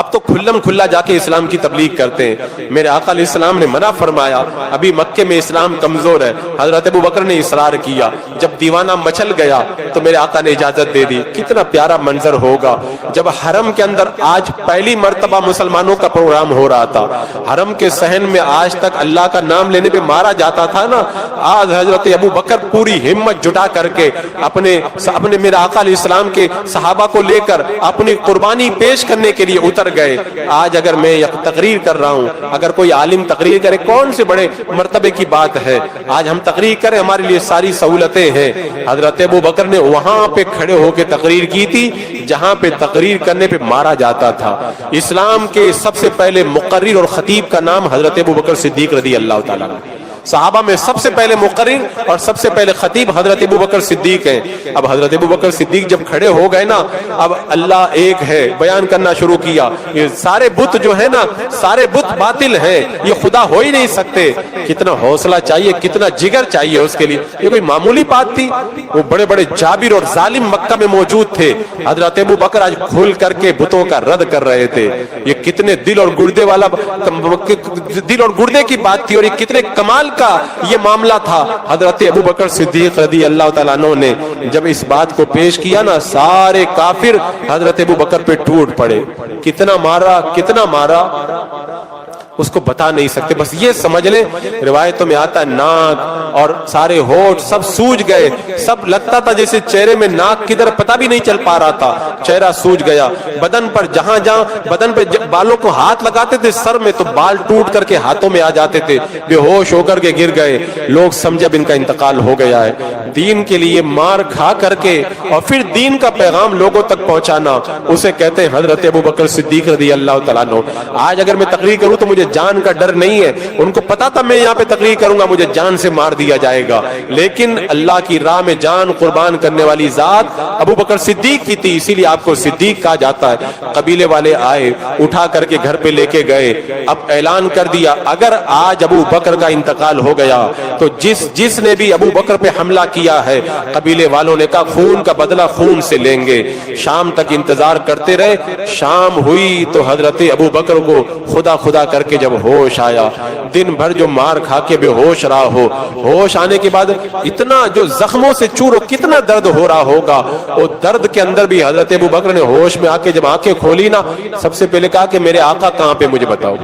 اب تو کھلم کھلا جا کے اسلام کی تبلیغ کرتے ہیں۔ میرے آقا علیہ السلام نے منع فرمایا، ابھی مکے میں اسلام کمزور ہے۔ حضرت ابو بکر نے اصرار کیا۔ جب دیوانہ مچل گیا تو میرے آقا نے اجازت دے دی۔ کتنا پیارا منظر ہوگا جب حرم کے اندر آج پہلی مرتبہ مسلمانوں کا پروگرام ہو رہا تھا۔ حرم کے صحن میں آج تک اللہ کا نام لینے پہ مارا جاتا تھا نا، آج حضرت ابو بکر پوری ہمت جٹا کر کے اپنے میرے آقا علیہ السلام کے صحابہ کو لے کر اپنی قربانی پیش کرنے کے لیے اتر گئے۔ آج اگر میں تقریر کر رہا ہوں، اگر کوئی عالم تقریر کرے، کون سے بڑے مرتبے کی بات ہے؟ آج ہم تقریر کریں، ہمارے لیے ساری سہولتیں ہیں۔ حضرت ابو بکر نے وہاں پہ کھڑے ہو کے تقریر کی تھی جہاں پہ تقریر کرنے پہ مارا جاتا تھا۔ اسلام کے سب سے پہلے مقرر اور خطیب کا نام حضرت ابو بکر صدیق رضی اللہ تعالیٰ عنہ۔ صحابہ میں سب سے پہلے مقرر اور سب سے پہلے خطیب حضرت ابو بکر صدیق ہیں۔ اب حضرت ابو بکر صدیق جب کھڑے ہو گئے نا، اب اللہ ایک ہے بیان کرنا شروع کیا۔ یہ سارے بت جو ہے نا، سارے بت باطل ہیں، یہ خدا ہو ہی نہیں سکتے۔ کتنا حوصلہ چاہیے، کتنا جگر چاہیے اس کے لیے۔ یہ کوئی معمولی بات تھی؟ وہ بڑے بڑے جابر اور ظالم مکہ میں موجود تھے۔ حضرت ابو بکر آج کھل کر کے بتوں کا رد کر رہے تھے۔ یہ کتنے دل اور گردے والا، دل اور گردے کی بات تھی، اور یہ کتنے کمال کا یہ معاملہ تھا۔ حضرت ابو بکر صدیق رضی اللہ تعالیٰ عنہ نے جب اس بات کو پیش کیا نا، سارے کافر حضرت ابو بکر پہ ٹوٹ پڑے۔ کتنا مارا، کتنا مارا اس کو بتا نہیں سکتے۔ بس یہ سمجھ لیں، روایتوں میں آتا ہے ناک اور سارے ہونٹ سب سوج گئے، سب لگتا تھا جیسے چہرے میں ناک کدھر پتہ بھی نہیں چل پا رہا تھا، چہرہ سوج گیا۔ بدن پر جہاں جہاں بدن پہ بالوں کو ہاتھ لگاتے تھے سر میں، تو بال ٹوٹ کر کے ہاتھوں میں آ جاتے تھے، بے ہوش ہو کر کے گر گئے۔ لوگ سمجھے اب ان کا انتقال ہو گیا ہے۔ دین کے لیے مار کھا کر کے اور پھر دین کا پیغام لوگوں تک پہنچانا، اسے کہتے ہیں حضرت ابو بکر صدیق رضی اللہ تعالیٰ عنہ۔ آج اگر میں تقریر کروں تو مجھے جان کا ڈر نہیں ہے، ان کو پتا تھا میں یہاں پہ تقریر کروں گا مجھے جان سے مار دیا جائے گا، لیکن اللہ کی راہ میں جان قربان کرنے والی ذات ابو بکر صدیق کی تھی، اسی لیے آپ کو صدیق کہا جاتا ہے۔ قبیلے والے آئے، اٹھا کر کے گھر پہ لے کے گئے۔ اب اعلان کر دیا اگر آج ابو بکر کا انتقال ہو گیا تو جس نے بھی ابو بکر پہ حملہ کیا ہے، قبیلے والوں نے کہا خون کا بدلہ خون سے لیں گے۔ شام تک انتظار کرتے رہے۔ شام ہوئی تو حضرت ابو بکر کو خدا خدا کر کے جب ہوش آیا، دن بھر جو مار کھا کے بے ہوش رہا ہو، ہوش آنے کے بعد اتنا جو زخموں سے چور کتنا درد ہو رہا ہوگا، وہ درد کے اندر بھی حضرت ابو بکر نے ہوش میں آ کے جب آنکھیں کھولی نا، سب سے پہلے کہا کہ میرے آقا کہاں پہ مجھے بتاؤ۔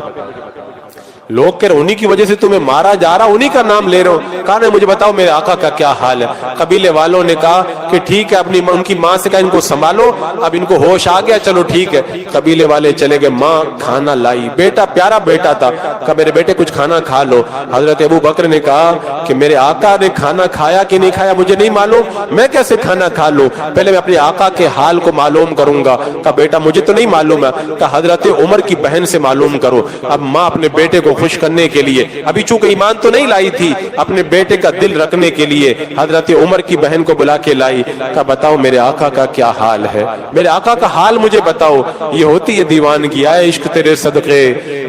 لوگ کہہ رہے انہی کی وجہ سے تمہیں مارا جا رہا، انہی کا نام لے رہا ہوں۔ کہا نہیں مجھے بتاؤ میرے آقا کا کیا حال ہے۔ قبیلے والوں نے کہا کہ ٹھیک ہے، اپنی ان کی ماں سے کہا ان کو سنبھالو، اب ان کو ہوش آ گیا، چلو ٹھیک ہے۔ قبیلے والے چلے گئے، ماں کھانا لائی، بیٹا پیارا بیٹا تھا، کہا میرے بیٹے کچھ کھانا کھا لو۔ حضرت ابو بکر نے کہا کہ میرے آقا نے کھانا کھایا کہ نہیں کھایا مجھے نہیں معلوم، میں کیسے کھانا کھا لوں، پہلے میں اپنے آقا کے حال کو معلوم کروں گا۔ کہا بیٹا مجھے تو نہیں معلوم ہے۔ کہا حضرت عمر کی بہن سے معلوم کرو۔ اب ماں اپنے بیٹے کو خوش کرنے کے لیے، ابھی چونکہ ایمان تو نہیں لائی تھی، اپنے بیٹے کا دل رکھنے کے لیے حضرت عمر کی بہن کو بلا کے لائی۔ کہا بتاؤ میرے آقا کا کیا حال ہے، میرے آقا کا حال مجھے بتاؤ۔ یہ ہوتی ہے دیوانگی، آئے عشق تیرے صدقے،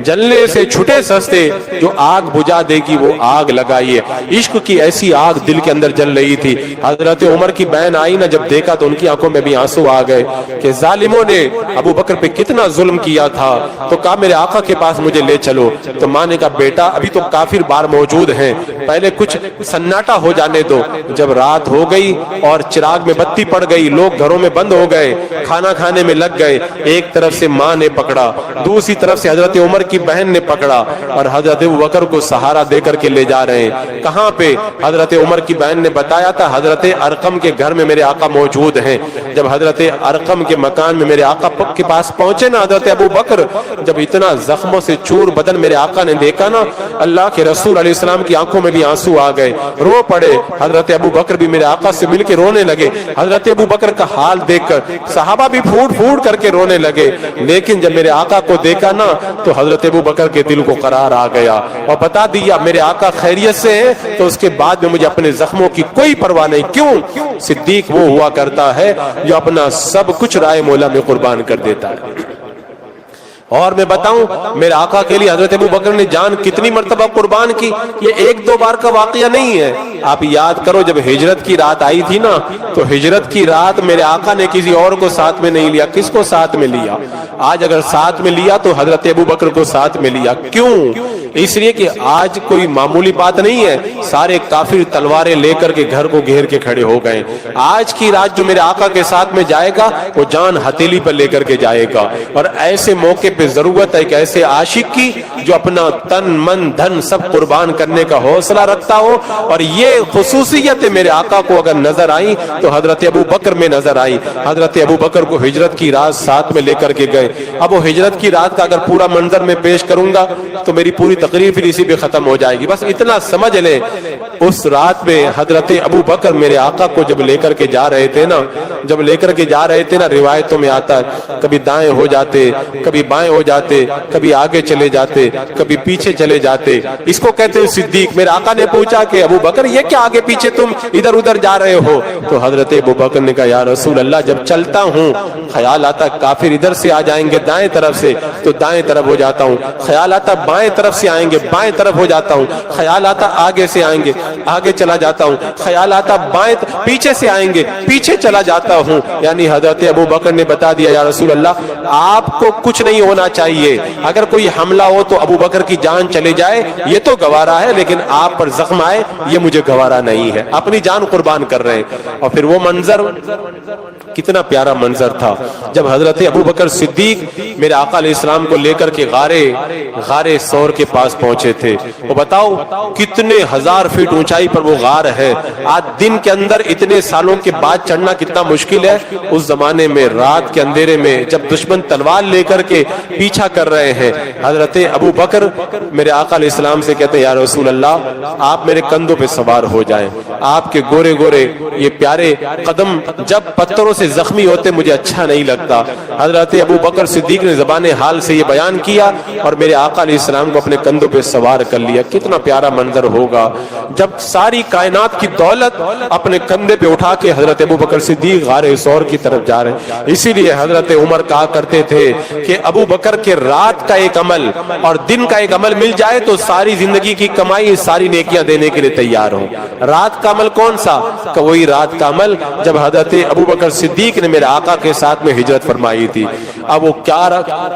جلنے سے چھٹے سستے، جو آگ بجھا دے گی وہ آگ لگائیے۔ عشق کی ایسی آگ دل کے اندر جل رہی تھی۔ حضرت عمر کی بہن آئی نا، جب دیکھا تو ان کی آنکھوں میں بھی آنسو آ گئے کہ ظالموں نے ابو بکر پہ کتنا ظلم کیا تھا۔ تو کہا میرے آقا کے پاس مجھے لے چلو۔ تو ماں زمانے کا بیٹا، ابھی تو کافر بار موجود ہیں، پہلے کچھ سناٹا ہو جانے دو۔ جب رات ہو گئی اور چراغ میں بتی پڑ گئی، لوگ گھروں میں بند ہو گئے، کھانا کھانے میں لگ گئے، ایک طرف سے ماں نے پکڑا، دوسری طرف سے حضرت عمر کی بہن نے پکڑا اور حضرت ابوبکر کو سہارا دے کر کے لے جا رہے ہیں۔ کہاں پہ؟ حضرت عمر کی بہن نے بتایا تھا حضرت ارقم کے گھر میں میرے آقا موجود ہیں۔ جب حضرت ارقم کے مکان میں میرے آقا کے پاس پہنچے نا حضرت ابوبکر، جب اتنا زخموں سے چور بدن میرے آقا نے دیکھا نا، اللہ کے رسول علیہ السلام کی آنکھوں میں بھی آنسو آ گئے، رو پڑے۔ حضرت ابوبکر بھی میرے آقا سے مل کے رونے لگے۔ حضرت ابوبکر کا حال دیکھ کر صحابہ بھی پھوٹ پھوٹ کر کے رونے لگے، لیکن جب میرے آقا کو دیکھا نا تو حضرت ابوبکر کے دل کو قرار آ گیا اور بتا دیا میرے آقا خیریت سے ہے، تو اس کے بعد میں مجھے اپنے زخموں کی کوئی پرواہ نہیں۔ کیوں؟ صدیق وہ ہوا کرتا ہے جو اپنا سب کچھ رائے مولا میں قربان کر دیتا ہے۔ اور میں بتاؤں میرے آقا کے لیے حضرت ابوبکر نے جان کتنی مرتبہ قربان کی، یہ ایک دو بار کا واقعہ نہیں ہے۔ آپ یاد کرو جب ہجرت کی رات آئی تھی نا، تو ہجرت کی رات میرے آقا نے کسی اور کو ساتھ میں نہیں لیا۔ کس کو ساتھ میں لیا؟ آج اگر ساتھ میں لیا تو حضرت ابوبکر کو ساتھ میں لیا۔ کیوں؟ اس لیے کہ آج کوئی معمولی بات نہیں ہے، سارے کافر تلواریں لے کر کے گھر کو گھیر کے کھڑے ہو گئے۔ آج کی رات جو میرے آقا کے ساتھ میں جائے گا وہ جان ہتھیلی پر لے کر کے جائے گا، اور ایسے موقع پہ ضرورت ہے کہ ایسے عاشق کی جو اپنا تن من دھن سب قربان کرنے کا حوصلہ رکھتا ہو۔ اور یہ خصوصیت میرے آقا کو اگر نظر آئی تو حضرت ابوبکر میں نظر آئی۔ حضرت ابوبکر کو ہجرت کی رات ساتھ میں لے کر کے گئے۔ اب وہ ہجرت کی رات کا اگر پورا منظر میں پیش کروں گا تو میری پوری تقریر پھر اسی پہ ختم ہو جائے گی، بس اتنا سمجھ لیں اس رات میں حضرت ابوبکر میرے آقا کو جب لے کر کے جا رہے تھے نا، روایتوں میں آتا ہے کبھی دائیں ہو جاتے، کبھی بائیں ہو جاتے، کبھی آگے چلے جاتے، کبھی پیچھے چلے جاتے۔ اس کو کہتے ہیں صدیق۔ میرے آقا نے پوچھا کہ ابوبکر یہ کیا آگے پیچھے تم ادھر ادھر جا رہے ہو؟ تو حضرت ابوبکر نے کہا یا رسول اللہ جب چلتا ہوں خیال آتا کافر ادھر سے آ جائیں گے دائیں طرف سے تو دائیں طرف ہو جاتا ہوں، خیال آتا بائیں طرف سے آئیں گے بائیں طرف ہو جاتا ہوں، خیال آتا آگے سے آئیں گے آگے چلا جاتا ہوں، خیال آتا بائیں پیچھے سے آئیں گے پیچھے چلا جاتا ہوں۔ یعنی حضرت ابوبکر نے بتا دیا یا رسول اللہ آپ کو کچھ نہیں ہونا چاہیے، اگر کوئی حملہ ہو تو ابوبکر کی جان چلے جائے یہ تو گوارا ہے، لیکن آپ پر زخم آئے یہ مجھے گوارا نہیں ہے۔ اپنی جان قربان کر رہے ہیں۔ اور پھر وہ منظر کتنا پیارا منظر تھا جب حضرت ابوبکر صدیق میرے آقا علیہ السلام کو لے کر کے غار ثور کے پاس پہنچے تھے۔ وہ بتاؤ کتنے ہزار فٹ اونچائی پر وہ غار ہے، آج دن کے اندر اتنے سالوں کے بعد چڑھنا کتنا مشکل ہے۔ اس زمانے میں رات کے اندھیرے میں جب دشمن تلوار لے کر کے پیچھا کر رہے ہیں، حضرت ابوبکر میرے آقا علیہ السلام سے کہتے ہیں یا رسول اللہ آپ میرے کندھوں پہ سوار ہو جائیں، آپ کے گورے گورے یہ پیارے قدم جب پتھروں سے زخمی ہوتے مجھے اچھا نہیں لگتا۔ حضرت ابوبکر صدیق نے زبان حال سے یہ بیان کیا اور میرے آقا علیہ السلام کو اپنے کندھوں پہ سوار کر لیا۔ کتنا پیارا منظر ہوگا جب ساری کائنات کی دولت اپنے کندھے پہ اٹھا کے حضرت ابوبکر صدیق غار ثور کی طرف جا رہے ہیں۔ اسی لیے حضرت عمر کہا کرتے تھے کہ ابوبکر کے رات کا ایک عمل اور دن کا ایک عمل مل جائے تو ساری زندگی کی کمائی ساری نیکیاں دینے کے لیے تیار ہوں۔ رات کا عمل کون سا؟ کہ وہی رات کا عمل جب حضرت ابوبکر صدیق نے میرے آقا کے ساتھ میں ہجرت فرمائی تھی۔ اب وہ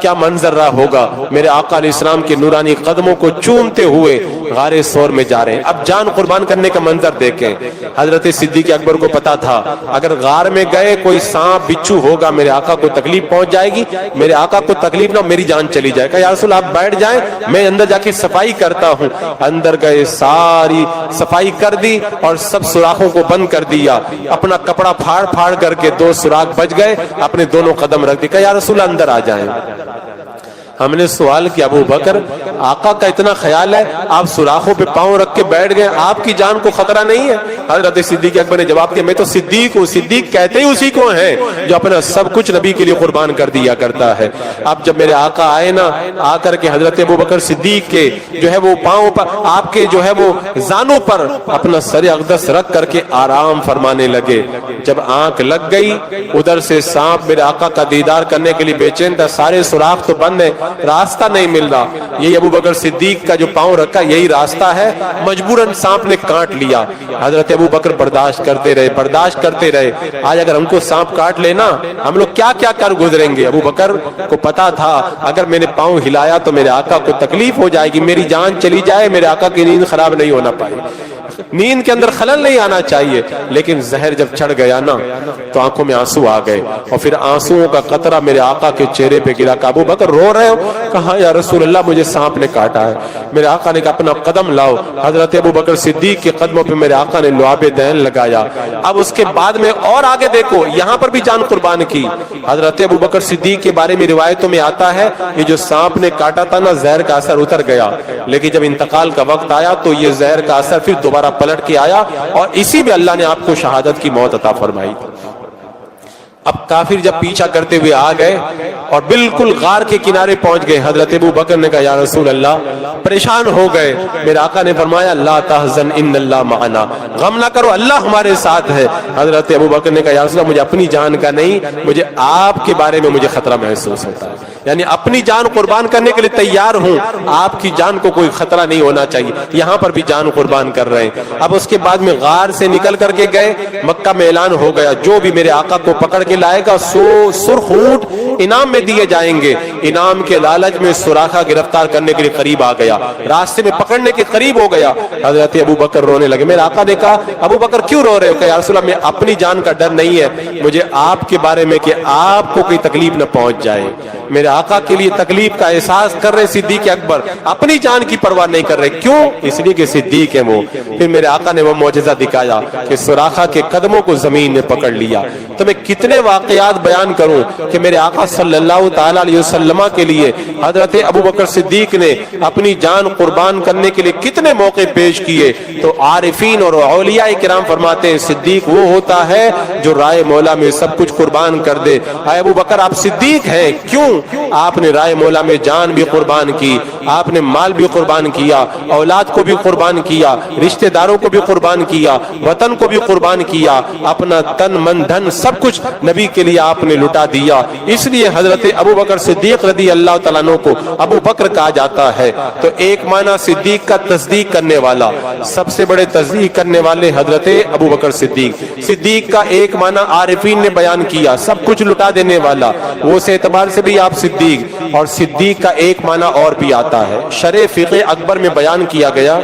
کیا منظر رہا ہوگا، میرے آقا علیہ السلام کے نورانی قدموں کو چومتے ہوئے غار ثور میں جا رہے ہیں۔ اب جان قربان کرنے کا منظر دیکھیں۔ حضرت صدیق اکبر کو پتا تھا اگر غار میں گئے کوئی سانپ بچھو ہوگا میرے آقا کو تکلیف پہنچ جائے گی، میرے آقا کو تکلیف نہ میری جان چلی جائے گا۔ یا رسول آپ بیٹھ جائیں میں اندر جا کے صفائی کرتا ہوں۔ اندر گئے ساری صفائی کر دی اور سب سوراخوں کو بند کر دیا، اپنا کپڑا پھاڑ پھاڑ کر کے دو سوراخ بچ گئے، اپنے دونوں قدم رکھ دی کہ یا رسول اندر آ جائیں۔ ہم نے سوال کیا ابو بکر آقا کا اتنا خیال ہے آپ سوراخوں پہ پاؤں رکھ کے بیٹھ گئے، آپ کی جان کو خطرہ نہیں ہے؟ حضرت صدیق اکبر نے جواب دیا میں تو صدیق ہوں، صدیق کہتے ہی اسی کو ہیں جو اپنا سب کچھ نبی کے لیے قربان کر دیا کرتا ہے۔ اب جب میرے آقا آئے نا، آ کر کے حضرت ابو بکر صدیق کے جو ہے وہ پاؤں پر آپ کے جو ہے وہ زانوں پر اپنا سر اقدس رکھ کر کے آرام فرمانے لگے۔ جب آنکھ لگ گئی ادھر سے سانپ میرے آقا کا دیدار کرنے کے لیے بے چین تھا، سارے سوراخ تو بند ہیں، راستہ نہیں مل رہا. یہی ابو بکر صدیق کا جو پاؤں رکھا یہی راستہ ہے. مجبوراً سانپ نے کاٹ لیا. حضرت ابو بکر برداشت کرتے رہے. آج اگر ہم کو سانپ کاٹ لینا ہم لوگ کیا کیا کر گزریں گے. ابو بکر کو پتا تھا اگر میں نے پاؤں ہلایا تو میرے آقا کو تکلیف ہو جائے گی, میری جان چلی جائے, میرے آقا کی نیند خراب نہیں ہونا پائے, نیند کے اندر خلل نہیں آنا چاہیے. لیکن زہر جب چڑھ گیا نا تو آنکھوں میں آنسو آ گئے, اور پھر آنسوؤں کا قطرہ میرے آقا کے چہرے پہ گرا. کہ ابو بکر رو رہے ہو؟ کہا یا رسول اللہ مجھے سانپ نے کاٹا ہے. میرے آقا نے کہا اپنا قدم لاؤ. حضرت ابو بکر صدیق کے قدموں پہ میرے آقا نے لعاب دین لگایا. اب اس کے بعد میں اور آگے دیکھو, یہاں پر بھی جان قربان کی. حضرت ابو بکر صدیق کے بارے میں روایتوں میں آتا ہے یہ جو سانپ نے کاٹا تھا نا زہر کا اثر اتر گیا, لیکن جب انتقال کا وقت آیا تو یہ زہر کا اثر پھر دوبارہ پلٹ کے آیا, اور اسی میں اللہ نے آپ کو شہادت کی موت عطا فرمائی. اب کافر جب پیچھا کرتے ہوئے آ گئے اور بالکل غار کے کنارے پہنچ گئے, حضرت ابو بکر نے کہا یا رسول اللہ, پریشان ہو گئے. میرے آقا نے فرمایا لا تحزن ان اللہ معنا, غم نہ کرو اللہ ہمارے ساتھ ہے. حضرت ابو بکر نے کہا یا رسول اللہ مجھے اپنی جان کا نہیں, مجھے آپ کے بارے میں مجھے خطرہ محسوس ہوتا ہے. یعنی اپنی جان قربان کرنے کے لیے تیار ہوں, آپ کی جان کو کوئی خطرہ نہیں ہونا چاہیے. یہاں پر بھی جان قربان کر رہے ہیں. اب اس کے بعد میں غار سے نکل کر کے گئے, مکہ میں اعلان ہو گیا جو بھی میرے آقا کو پکڑ کے لائے گا سرخ اونٹ انعام میں دیے جائیں گے. انعام کے لالچ میں سراخا گرفتار کرنے کے لیے قریب آ گیا, راستے میں پکڑنے کے قریب ہو گیا. حضرت ابو بکر رونے لگے. میرے آقا نے کہا ابو بکر کیوں رو رہے ہو؟ کہ یا رسول اللہ میں اپنی جان کا ڈر نہیں ہے, مجھے آپ کے بارے میں کہ آپ کو کوئی تکلیف نہ پہنچ جائے. میرے آقا کے لیے تکلیف کا احساس کر رہے صدیق اکبر, اپنی جان کی پرواہ نہیں کر رہے. کیوں؟ اس لیے کہ صدیق ہے وہ. پھر میرے آقا نے وہ معجزہ دکھایا کہ سراخا کے قدموں کو زمین نے پکڑ لیا. تو میں کتنے واقعات بیان کروں کہ میرے آقا صلی اللہ تعالی علیہ وسلم کے لیے حضرت ابو بکر صدیق نے اپنی جان قربان کرنے کے لیے کتنے موقع پیش کیے. تو عارفین اور اولیاء کرام فرماتے ہیں صدیق وہ ہوتا ہے جو رائے مولا میں سب کچھ قربان کر دے. اے ابو بکر آپ صدیق ہیں, کیوں؟ آپ نے رائے مولا میں جان بھی قربان کی, آپ نے مال بھی قربان کیا, اولاد کو بھی قربان کیا, رشتہ داروں کو بھی قربان کیا, وطن کو بھی قربان کیا, اپنا تن من دھن سب کچھ نبی کے لیے آپ نے لٹا دیا. اس لیے حضرت ابو بکر صدیق رضی اللہ تعالیٰ عنہ کو ابو بکر کہا جاتا ہے. تو ایک معنی صدیق کا تصدیق کرنے والا, سب سے بڑے تصدیق کرنے والے حضرت ابو بکر صدیق. صدیق کا ایک معنی عارفین نے بیان کیا, سب کچھ لٹا دینے والا, وہ اس اعتبار سے بھی آپ صدیق. اور صدیق کا ایک معنی اور بھی آتا ہے, شرح فقہ اکبر میں بیان کیا گیا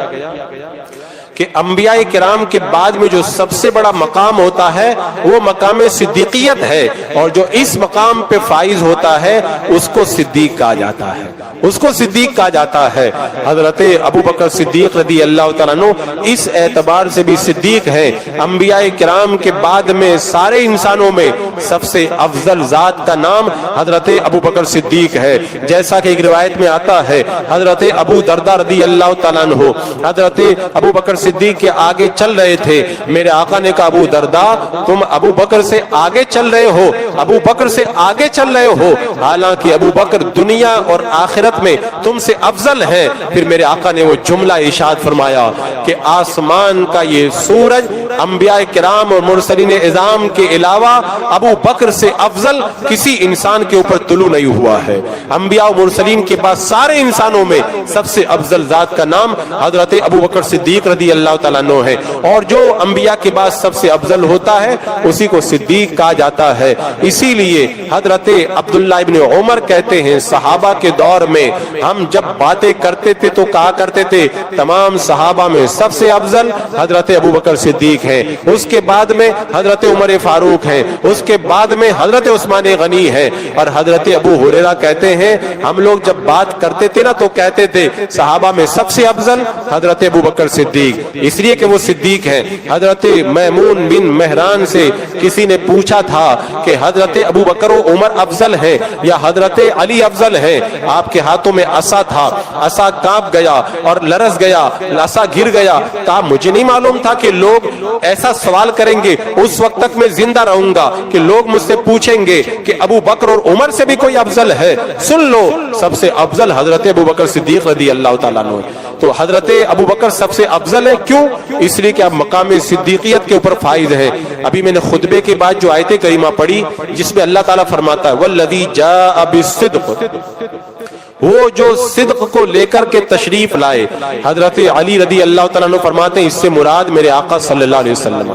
کہ انبیاء کرام کے بعد میں جو سب سے بڑا مقام ہوتا ہے وہ مقام صدیقیت ہے, اور جو اس مقام پہ فائز ہوتا ہے اس کو صدیق کہا جاتا ہے, اس کو صدیق کہا جاتا ہے. حضرت ابو بکر صدیق رضی اللہ تعالیٰ عنہ اس اعتبار سے بھی صدیق ہے, انبیاء کرام کے بعد میں سارے انسانوں میں سب سے افضل ذات کا نام حضرت ابو بکر صدیق ہے. جیسا کہ ایک روایت میں آتا ہے حضرت ابو دردہ رضی اللہ تعالیٰ عنہ حضرت ابو بکر صدیق کے آگے چل رہے تھے. میرے آقا نے کہا ابو دردہ تم ابو بکر سے آگے چل رہے ہو, ابو بکر سے آگے چل رہے ہو, حالانکہ ابو بکر دنیا اور آخرت میں تم سے افضل ہے. پھر میرے آقا نے وہ جملہ ارشاد فرمایا کہ آسمان کا یہ سورج انبیاء کرام اور مرسلین اعظام کے علاوہ ابو بکر سے افضل کسی انسان کے اوپر طلوع نہیں ہوا ہے. انبیاء و مرسلین کے بعد سارے انسانوں میں سب سے افضل ذات کا نام حضرت ابو بکر صدیق رضی اللہ تعالیٰ عنہ ہے, اور جو انبیاء کے بعد سب سے افضل ہوتا ہے اسی کو صدیق کہا جاتا ہے. اسی لیے حضرت عبداللہ ابن عمر کہتے ہیں صحابہ کے دور میں ہم جب باتیں کرتے تھے تو کہا کرتے تھے تمام صحابہ میں سب سے افضل حضرت ابو بکر صدیق ہیں, اس کے بعد میں حضرت عمر فاروق ہیں, اس کے بعد میں حضرت عثمان غنی ہیں. اور حضرت ابو ہریرہ کہتے ہیں ہم لوگ جب بات کرتے تھے نا تو کہتے تھے صحابہ میں سب سے افضل حضرت ابو بکر صدیق, اس لیے کہ وہ صدیق ہیں. حضرت میمون بن مہران سے کسی نے پوچھا تھا کہ حضرت ابو بکر و عمر افضل ہیں یا حضرت علی افضل ہیں؟ آپ کے ہاتھوں میں عصا تھا, عصا کانپ گیا اور لرز گیا, عصا گر گیا. کہا مجھے نہیں معلوم تھا کہ لوگ ایسا سوال کریں گے, اس وقت تک میں زندہ رہوں گا کہ لوگ مجھ سے پوچھیں گے کہ ابو بکر اور عمر سے بھی کوئی افضل ہے. سن لو سب سے افضل حضرت ابو بکر صدیق رضی اللہ تعالیٰ عنہ. تو حضرت ابو بکر سب سے افضل ہے, کیوں؟ اس لیے کہ آپ مقام صدیقیت کے اوپر فائز ہیں. ابھی میں نے خطبے کے بعد جو آیت کریمہ پڑھی جس میں اللہ تعالیٰ فرماتا ہے والذی جاء بالصدق وہ جو صدق کو لے کر کے تشریف لائے. حضرت علی رضی اللہ تعالیٰ عنہ فرماتے ہیں اس سے مراد میرے آقا صلی اللہ علیہ وسلم.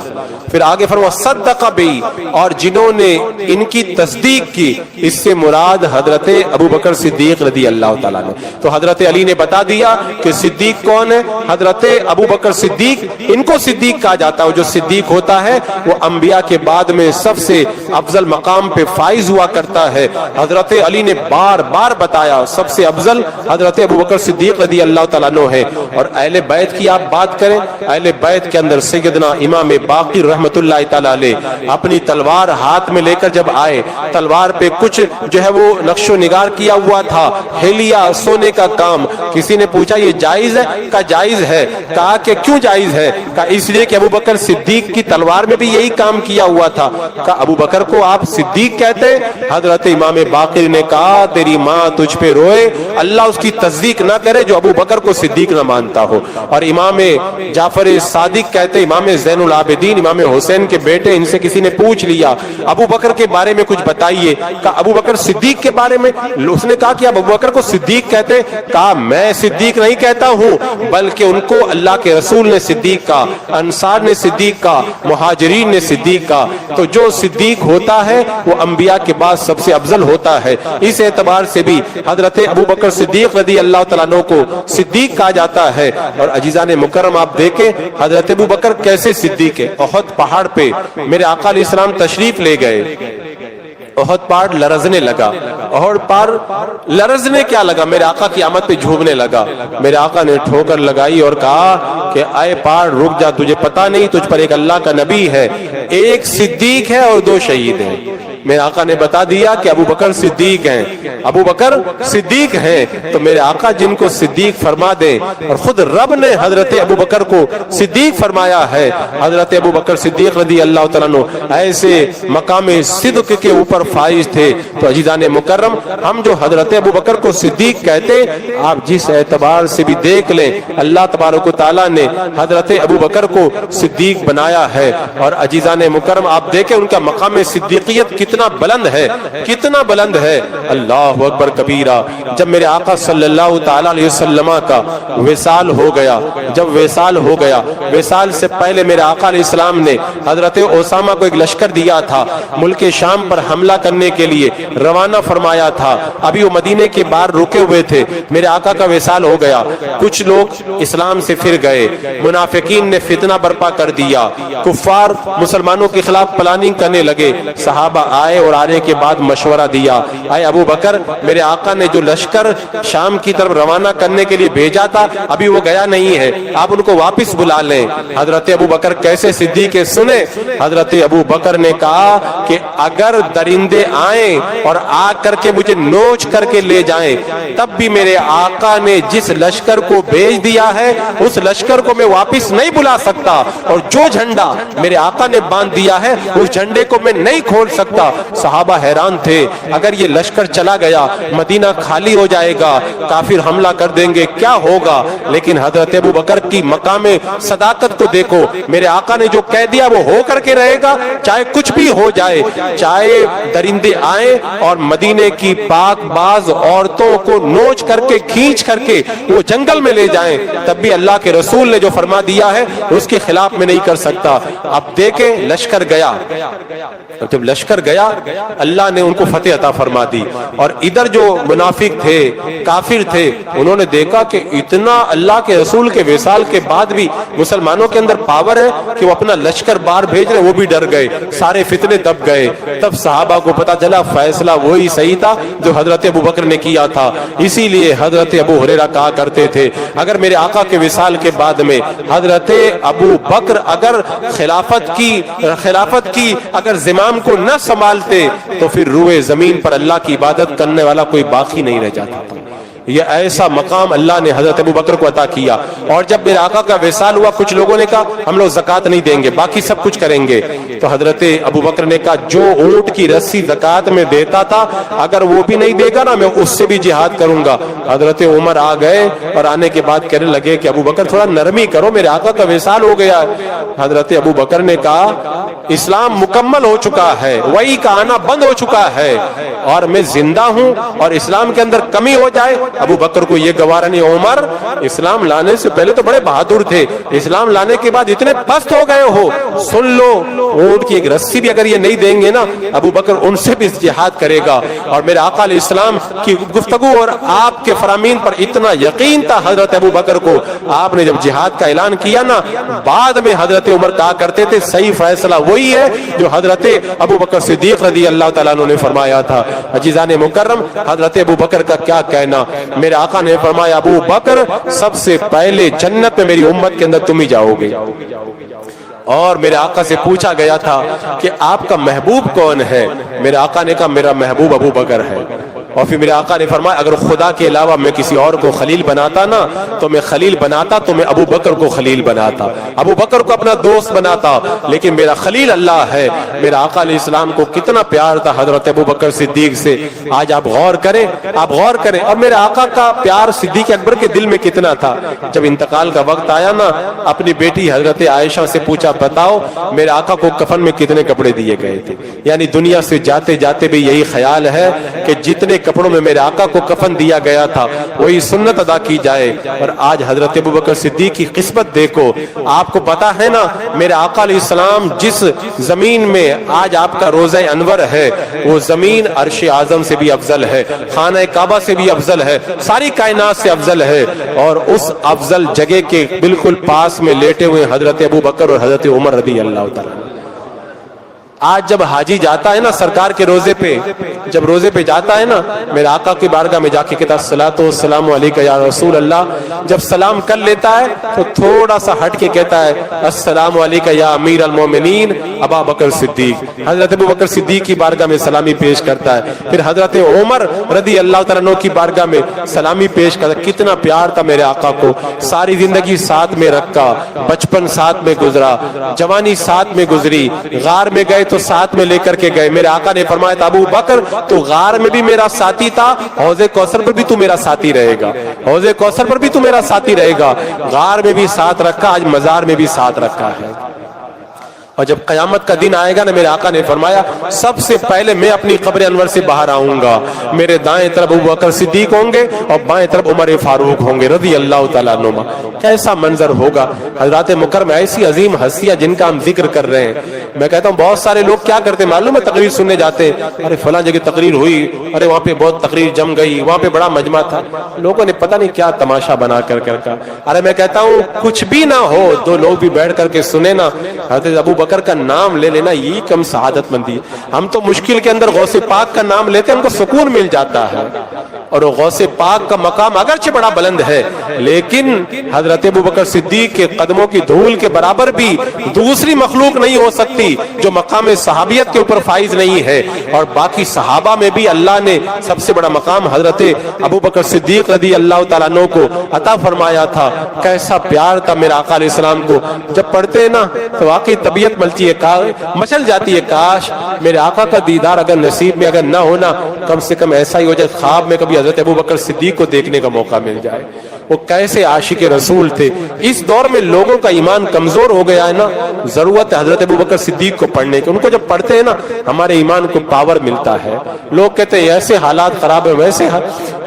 پھر آگے فرمایا صدق بی، اور جنہوں نے ان کی تصدیق کی، اس سے مراد حضرت ابو بکر صدیق رضی اللہ تعالیٰ عنہ. تو حضرت علی نے بتا دیا کہ صدیق کون ہے. حضرت ابو بکر صدیق، ان کو صدیق کہا جاتا ہے. جو صدیق ہوتا ہے وہ انبیاء کے بعد میں سب سے افضل مقام پہ فائز ہوا کرتا ہے. حضرت علی نے بار بار بتایا سب سے افضل حضرت ابو بکر صدیق رضی اللہ تعالیٰ عنہ ہے. اور اہل بیت کی آپ بات کریں، اہل بیت کے اندر سیدنا امام باقر رحمت اللہ تعالیٰ علیہ اپنی تلوار ہاتھ میں لے کر جب آئے، تلوار پہ کچھ جو ہے وہ نقش و نگار کیا ہوا تھا، ہیلیا سونے کا کام. کسی نے پوچھا یہ جائز ہے؟ کہا جائز ہے. کہا کہ کیوں جائز ہے؟ کہا اس لیے کہ ابو بکر صدیق کی تلوار میں بھی یہی کام کیا ہوا تھا. کہا ابو بکر کو آپ صدیق کہتے ہیں؟ حضرت امام باقر نے کہا تیری ماں تجھ پہ روئے، اللہ اس کی تصدیق نہ کرے جو ابو بکر کو صدیق نہ مانتا ہو. اور امام جعفر صادق کہتے، امام زین العابدین امام حسین کے بیٹے، ان سے کسی نے پوچھ لیا ابو بکر کے بارے میں کچھ بتائیے. کہا ابو بکر صدیق کے بارے میں؟ اس نے کہا کہ ابو بکر کو صدیق کہتے؟ کہا میں صدیق نہیں کہتا ہوں، بلکہ ان کو اللہ کے رسول نے صدیق کہا، انصار نے صدیق کہا، مہاجرین نے صدیق کہا. تو جو صدیق ہوتا ہے وہ انبیاء کے بعد سب سے افضل ہوتا ہے. اس اعتبار سے بھی حضرت ابو بکر صدیق رضی اللہ تعالیٰ عنہ کو صدیق کہا جاتا ہے. اور عزیزان مکرم آپ دیکھیں حضرت ابو بکر کیسے صدیق ہے. احد پہاڑ پہ میرے آقا علیہ السلام تشریف لے گئے، احد پہاڑ لرزنے لگا. احد پہاڑ لرزنے کیا لگا؟ میرے آقا کی آمد پہ جھومنے لگا. میرے آقا نے ٹھوکر لگائی اور کہا کہ اے پہاڑ رک جا، تجھے پتا نہیں تجھ پر ایک اللہ کا نبی ہے، ایک صدیق ہے اور 2 شہید ہیں. میرے آقا نے بتا دیا کہ ابو بکر صدیق ہیں، ابو بکر صدیق ہیں. تو میرے آقا جن کو صدیق فرما دیں، اور خود رب نے حضرت ابو بکر کو صدیق فرمایا ہے. حضرت ابو بکر صدیق رضی اللہ تعالیٰ عنہ ایسے مقام صدق کے اوپر فائز تھے. تو عزیزان مکرم ہم جو حضرت ابو بکر کو صدیق کہتے، آپ جس اعتبار سے بھی دیکھ لیں اللہ تبارک و تعالیٰ نے حضرت ابو بکر کو صدیق بنایا ہے. اور عزیزان مکرم آپ دیکھیں ان کا مقام صدیقیت کتنا بلند ہے، کتنا بلند ہے. اللہ اکبر کبیرہ. جب میرے آقا صلی اللہ تعالی علیہ وسلم کا وصال ہو گیا، جب وصال ہو گیا، وصال سے پہلے میرے آقا علیہ السلام نے حضرت اسامہ کو ایک لشکر دیا تھا، ملک شام پر حملہ کرنے کے لیے روانہ فرمایا تھا. ابھی وہ مدینے کے باہر رکے ہوئے تھے. میرے آقا کا وصال ہو گیا، کچھ لوگ اسلام سے پھر گئے، منافقین نے فتنہ برپا کر دیا، کفار مسلمانوں کے خلاف پلاننگ کرنے لگے. صحابہ آئے اور آنے کے بعد مشورہ دیا، اے ابو بکر میرے آقا نے جو لشکر شام کی طرف روانہ کرنے کے لیے بھیجا تھا ابھی وہ گیا نہیں ہے، آپ ان کو واپس بلا لیں. حضرت ابو بکر کیسے صدیق سنے؟ حضرت ابو بکر نے کہا کہ اگر درندے آئیں اور آ کر کے مجھے نوچ کر کے لے جائیں، تب بھی میرے آقا نے جس لشکر کو بھیج دیا ہے اس لشکر کو میں واپس نہیں بلا سکتا، اور جو جھنڈا میرے آقا نے باندھ دیا ہے اس جھنڈے کو میں نہیں کھول سکتا. صحابہ حیران تھے، اگر یہ لشکر چلا گیا مدینہ خالی ہو جائے گا، کافر حملہ کر دیں گے، کیا ہوگا؟ لیکن حضرت ابو بکر کی مقام صداقت کو دیکھو، میرے آقا نے جو کہہ دیا وہ ہو کر کے رہے گا، چاہے کچھ بھی ہو جائے، چاہے درندے آئیں اور مدینے کی پاک باز عورتوں کو نوچ کر کے کھینچ کر کے وہ جنگل میں لے جائیں، تب بھی اللہ کے رسول نے جو فرما دیا ہے اس کے خلاف میں نہیں کر سکتا. اب دیکھیں لشکر گیا، جب لشکر گیا اللہ نے ان کو فتح عطا فرما دی. اور ادھر جو منافق تھے، کافر تھے، انہوں نے دیکھا کہ اتنا اللہ کے رسول کے وصال کے بعد بھی مسلمانوں کے اندر پاور ہے کہ وہ اپنا لشکر باہر بھیج رہے، وہ بھی ڈر گئے، سارے فتنے دب گئے. تب صحابہ کو پتا چلا فیصلہ وہی صحیح تھا جو حضرت ابو بکر نے کیا تھا. اسی لیے حضرت ابو ہریرہ کہا کرتے تھے اگر میرے آقا کے وصال کے بعد میں حضرت ابو بکر اگر خلافت کی اگر زمام کو نہ سنبھالتے تو پھر روئے زمین پر اللہ کی عبادت کرنے والا کوئی باقی نہیں رہ جاتا. یہ ایسا مقام اللہ نے حضرت ابو بکر کو عطا کیا. اور جب میرے آقا کا وصال ہوا کچھ لوگوں نے کہا ہم لوگ زکوٰۃ نہیں دیں گے، باقی سب کچھ کریں گے. تو حضرت ابو بکر نے کہا جو اونٹ کی رسی زکوٰۃ میں دیتا تھا اگر وہ بھی نہیں دے گا نا میں اس سے بھی جہاد کروں گا. حضرت عمر آ گئے اور آنے کے بعد کہنے لگے کہ ابو بکر تھوڑا نرمی کرو، میرے آقا کا وصال ہو گیا. حضرت ابو بکر نے کہا اسلام مکمل ہو چکا ہے، وحی کا آنا بند ہو چکا ہے اور میں زندہ ہوں اور اسلام کے اندر کمی ہو جائے، ابو بکر کو یہ گوارا نہیں۔ عمر اسلام لانے سے پہلے تو بڑے بہادر تھے، اسلام لانے کے بعد اتنے پست ہو گئے ہو، سن لو اونٹ کی ایک رسی بھی اگر یہ نہیں دیں گے نا، ابو بکر ان سے بھی جہاد کرے گا۔ اور میرے آقا علیہ السلام کی گفتگو اور آپ کے فرامین پر اتنا یقین تھا حضرت ابو بکر کو، آپ نے جب جہاد کا اعلان کیا نا، بعد میں حضرت عمر کہا کرتے تھے صحیح فیصلہ وہی ہے جو حضرت ابو بکر صدیق رضی اللہ تعالیٰ عنہ نے فرمایا تھا۔ عزیزان مکرم، حضرت ابو بکر کا کیا کہنا، میرے آقا نے فرمایا ابو بکر سب سے پہلے جنت میں میری امت کے اندر تم ہی جاؤ گے۔ اور میرے آقا سے پوچھا گیا تھا کہ آپ کا محبوب کون ہے، میرے آقا نے کہا میرا محبوب ابو بکر ہے۔ اور پھر میرے آقا نے فرمایا اگر خدا کے علاوہ میں کسی اور کو خلیل بناتا نا تو میں خلیل بناتا تو میں ابو بکر کو خلیل بناتا، ابو بکر کو اپنا دوست بناتا، لیکن میرا خلیل اللہ ہے۔ میرا آقا علیہ السلام کو کتنا پیار تھا حضرت ابو بکر صدیق سے، آج آپ غور کریں، آپ غور کریں۔ اور میرے آقا کا پیار صدیق اکبر کے دل میں کتنا تھا، جب انتقال کا وقت آیا نا، اپنی بیٹی حضرت عائشہ سے پوچھا بتاؤ میرے آقا کو کفن میں کتنے کپڑے دیے گئے تھے، یعنی دنیا سے جاتے جاتے بھی یہی خیال ہے کہ جتنے کپڑوں میں میرے آقا کو کفن دیا گیا تھا وہی سنت ادا کی جائے۔ اور آج حضرت ابو بکر صدیق کی قسمت دیکھو، آپ کو پتا ہے نا میرے آقا علیہ السلام جس زمین میں آج آپ کا روضہ انور ہے وہ زمین عرش اعظم سے بھی افضل ہے، خانہ کعبہ سے بھی افضل ہے، ساری کائنات سے افضل ہے۔ اور اس افضل جگہ کے بالکل پاس میں لیٹے ہوئے حضرت ابو بکر اور حضرت عمر رضی اللہ تعالیٰ۔ آج جب حاجی جاتا ہے نا سرکار کے روزے پہ، جب روزے پہ جاتا ہے نا، میرے آقا کی بارگاہ میں جا کے کہتا الصلاۃ والسلام علیک یا رسول اللہ، جب سلام کر لیتا ہے تو تھوڑا سا ہٹ کے کہتا ہے السلام علیک یا امیر المومنین ابا بکر صدیق، حضرت ابو بکر صدیق کی بارگاہ میں سلامی پیش کرتا ہے۔ پھر حضرت عمر رضی اللہ تعالیٰ عنہ کی بارگاہ میں سلامی پیش کرتا ہے۔ کتنا پیار تھا میرے آقا کو، ساری زندگی ساتھ میں رکھا، بچپن ساتھ میں گزرا، جوانی ساتھ میں گزری، غار میں گئے تو ساتھ میں لے کر کے گئے۔ میرے آقا نے فرمایا تھا ابو بکر تو غار میں بھی میرا ساتھی تھا، حوض کوثر پر بھی تو میرا ساتھی رہے گا، حوض کوثر پر بھی تو میرا ساتھی رہے گا، غار میں بھی ساتھ رکھا، آج مزار میں بھی ساتھ رکھا ہے۔ اور جب قیامت کا دن آئے گا نا، میرے آقا نے فرمایا سب سے پہلے میں اپنی قبر انور سے باہر آؤں گا، میرے دائیں طرف ابو بکر صدیق ہوں گے اور بائیں طرف عمر فاروق ہوں گے رضی اللہ تعالیٰ عنہما۔ کیسا منظر ہوگا حضرات مکرم، ایسی عظیم ہستیاں جن کا ہم ذکر کر رہے ہیں۔ میں کہتا ہوں بہت سارے لوگ کیا کرتے ہیں معلوم ہے، تقریر سننے جاتے ہیں، ارے فلاں جگہ تقریر ہوئی، ارے وہاں پہ بہت تقریر جم گئی، وہاں پہ بڑا مجمع تھا، لوگوں نے پتہ نہیں کیا تماشا بنا کر کا۔ ارے میں کہتا ہوں کچھ بھی نہ ہو، دو لوگ بھی بیٹھ کر کے سنے نا، حضرت ابو بکر کا نام لے لینا یہی کم سعادت مندی ہے۔ ہم تو مشکل کے اندر غوث پاک کا نام لیتے ہیں، ہم کو سکون مل جاتا ہے، اور غوث پاک کا مقام اگرچہ بڑا بلند ہے لیکن حضرت ابو بکر صدیق کے قدموں کی دھول کے برابر بھی دوسری مخلوق نہیں ہو سکتی جو مقام صحابیت کے اوپر فائز نہیں ہے۔ اور باقی صحابہ میں بھی اللہ نے سب سے بڑا مقام حضرت ابو بکر صدیق رضی اللہ تعالیٰ عنہ کو عطا فرمایا تھا۔ کیسا پیار تھا میرے آقا علیہ السلام کو، جب پڑھتے ہیں نا تو واقعی طبیعت ملتی ہے، مچل جاتی ہے، کاش میرے آقا کا دیدار اگر نصیب میں اگر نہ ہونا، کم سے کم ایسا ہی ہو جائے خواب میں کبھی حضرت ابو بکر صدیق کو دیکھنے کا موقع مل جائے۔ وہ کیسے عاشق رسول تھے۔ اس دور میں لوگوں کا ایمان کمزور ہو گیا ہے نا، ضرورت ہے حضرت ابو بکر صدیق کو پڑھنے کی، ان کو جب پڑھتے ہیں نا ہمارے ایمان کو پاور ملتا ہے۔ لوگ کہتے ہیں ایسے حالات خراب ہیں، ویسے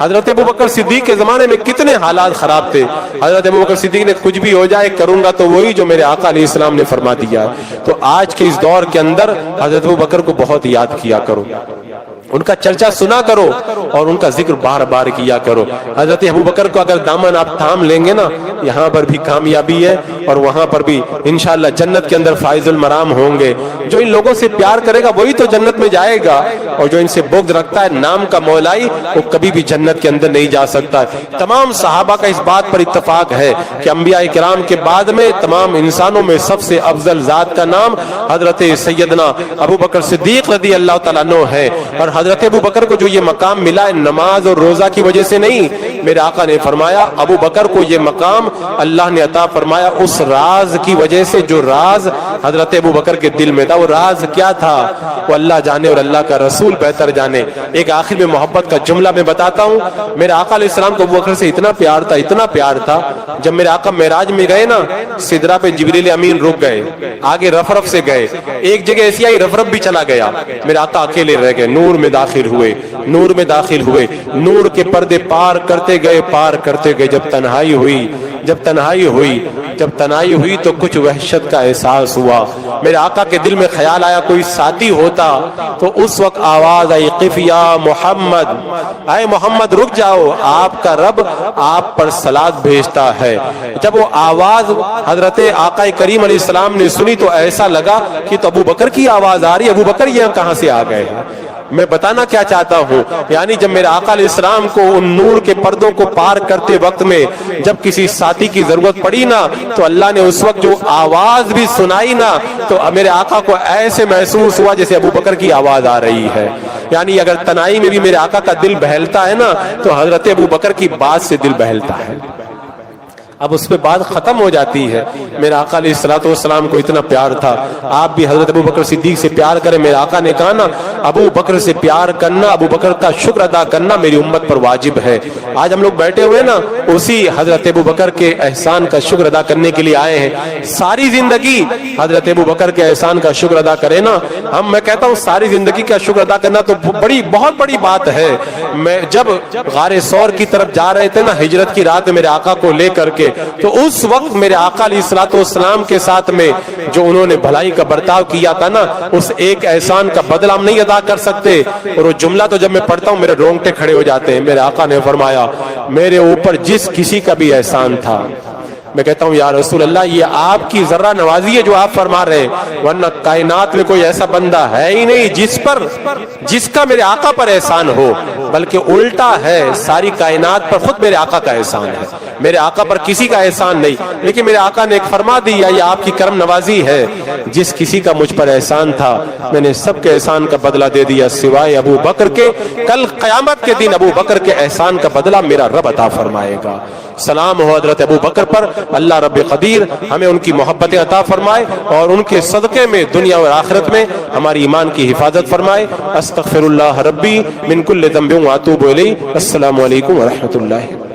حضرت ابو بکر صدیق کے زمانے میں کتنے حالات خراب تھے۔ حضرت ابو بکر صدیق نے کچھ بھی ہو جائے کروں گا تو وہی جو میرے آقا علیہ السلام نے فرما دیا ہے۔ تو آج کے اس دور کے اندر حضرت ابو بکر کو بہت یاد کیا کرو، ان کا چرچا سنا کرو اور ان کا ذکر بار بار کیا کرو۔ حضرت ابو بکر کو اگر دامن آپ تھام لیں گے نا، یہاں پر بھی کامیابی ہے اور وہاں پر بھی انشاءاللہ جنت کے اندر فائز المرام ہوں گے۔ جو ان لوگوں سے پیار کرے گا وہی تو جنت میں جائے گا، اور جو ان سے بغض رکھتا ہے نام کا مولائی وہ کبھی بھی جنت کے اندر نہیں جا سکتا۔ تمام صحابہ کا اس بات پر اتفاق ہے کہ انبیاء کرام کے بعد میں تمام انسانوں میں سب سے افضل ذات کا نام حضرت سیدنا ابو بکر صدیق رضی اللہ تعالیٰ عنہ ہے۔ اور حضرت ابو بکر کو جو یہ مقام ملا ہے نماز اور روزہ کی وجہ سے نہیں، میرے آقا نے فرمایا ابو بکر کو یہ مقام اللہ نے عطا فرمایا اس راز کی وجہ سے جو راز حضرت ابو بکر کے دل میں تھا۔ وہ راز کیا تھا وہ اللہ جانے اور اللہ کا رسول بہتر جانے۔ ایک آخر میں محبت کا جملہ میں بتاتا ہوں، میرے آقا علیہ السلام کو ابو بکر سے اتنا پیار تھا، اتنا پیار تھا، جب میرے آقا معراج میں گئے نا سدرہ پہ جبریل امین رک گئے، آگے رفرف سے گئے، ایک جگہ ایسی آئی رفرف بھی چلا گیا، میرے آقا اکیلے رہ گئے، نور میں داخل ہوئے، نور میں داخل ہوئے، نور کے پردے پار کرتے گئے، پار کرتے گئے، جب تنہائی ہوئی، جب تنہائی ہوئی، جب تنہائی ہوئی تو کچھ وحشت کا احساس ہوا۔ میرے آقا کے دل میں خیال آیا کوئی ساتھی ہوتا تو اس وقت آواز آئی قف یا محمد، اے محمد رک جاؤ، آپ کا رب آپ پر صلات بھیجتا ہے۔ جب وہ آواز حضرت آقا کریم علیہ السلام نے سنی تو ایسا لگا کہ تو ابو بکر کی آواز آ رہی، ابو بکر یہاں کہاں سے آ گئے ہیں؟ میں بتانا کیا چاہتا ہوں، یعنی جب میرے آقا علیہ السلام کو ان نور کے پردوں کو پار کرتے وقت میں جب کسی ساتھی کی ضرورت پڑی نا تو اللہ نے اس وقت جو آواز بھی سنائی نا تو میرے آقا کو ایسے محسوس ہوا جیسے ابو بکر کی آواز آ رہی ہے۔ یعنی اگر تنہائی میں بھی میرے آقا کا دل بہلتا ہے نا تو حضرت ابو بکر کی بات سے دل بہلتا ہے۔ اب اس پہ بات ختم ہو جاتی ہے۔ میرے آقا علیہ السلام کو اتنا پیار تھا، آپ بھی حضرت ابو بکر صدیق سے پیار کریں۔ میرے آقا نے کہا نا ابو بکر سے پیار کرنا، ابو بکر کا شکر ادا کرنا میری امت پر واجب ہے۔ آج ہم لوگ بیٹھے ہوئے نا اسی حضرت ابو بکر کے احسان کا شکر ادا کرنے کے لیے آئے ہیں۔ ساری زندگی حضرت ابو بکر کے احسان کا شکر ادا کریں نا، میں کہتا ہوں ساری زندگی کا شکر ادا کرنا تو بہت بڑی بات ہے۔ میں جب غار ثور کی طرف جا رہے تھے نا ہجرت کی رات میں میرے آقا کو لے کر کے، تو اس وقت میرے آقا علیہ السلام کے ساتھ میں جو انہوں نے بھلائی کا برتاؤ کیا تھا نا اس ایک احسان کا بدلہ ہم نہیں ادا کر سکتے۔ اور وہ جملہ تو جب میں پڑھتا ہوں میرے رونگٹے کھڑے ہو جاتے ہیں۔ میرے آقا نے فرمایا میرے اوپر جس کسی کا بھی احسان تھا، میں کہتا ہوں یا رسول اللہ یہ آپ کی ذرہ نوازی ہے جو آپ فرما رہے ہیں، ورنہ کائنات میں کوئی ایسا بندہ ہے ہی نہیں جس کا میرے آقا پر احسان ہو، بلکہ الٹا ہے، ساری کائنات پر خود میرے آقا کا احسان ہے، میرے آقا پر کسی کا احسان نہیں۔ لیکن میرے آقا نے ایک فرما دیا یہ آپ کی کرم نوازی ہے، جس کسی کا مجھ پر احسان تھا میں نے سب کے احسان کا بدلہ دے دیا سوائے ابو بکر کے، کل قیامت کے دن ابو بکر کے احسان کا بدلہ میرا رب عطا فرمائے گا۔ سلام ہو حضرت ابو بکر پر، اللہ رب قدیر ہمیں ان کی محبت عطا فرمائے اور ان کے صدقے میں دنیا اور آخرت میں ہماری ایمان کی حفاظت فرمائے۔ استغفر اللہ ربی من کل ذنب واتوب الیہ۔ السلام علیکم ورحمۃ اللہ۔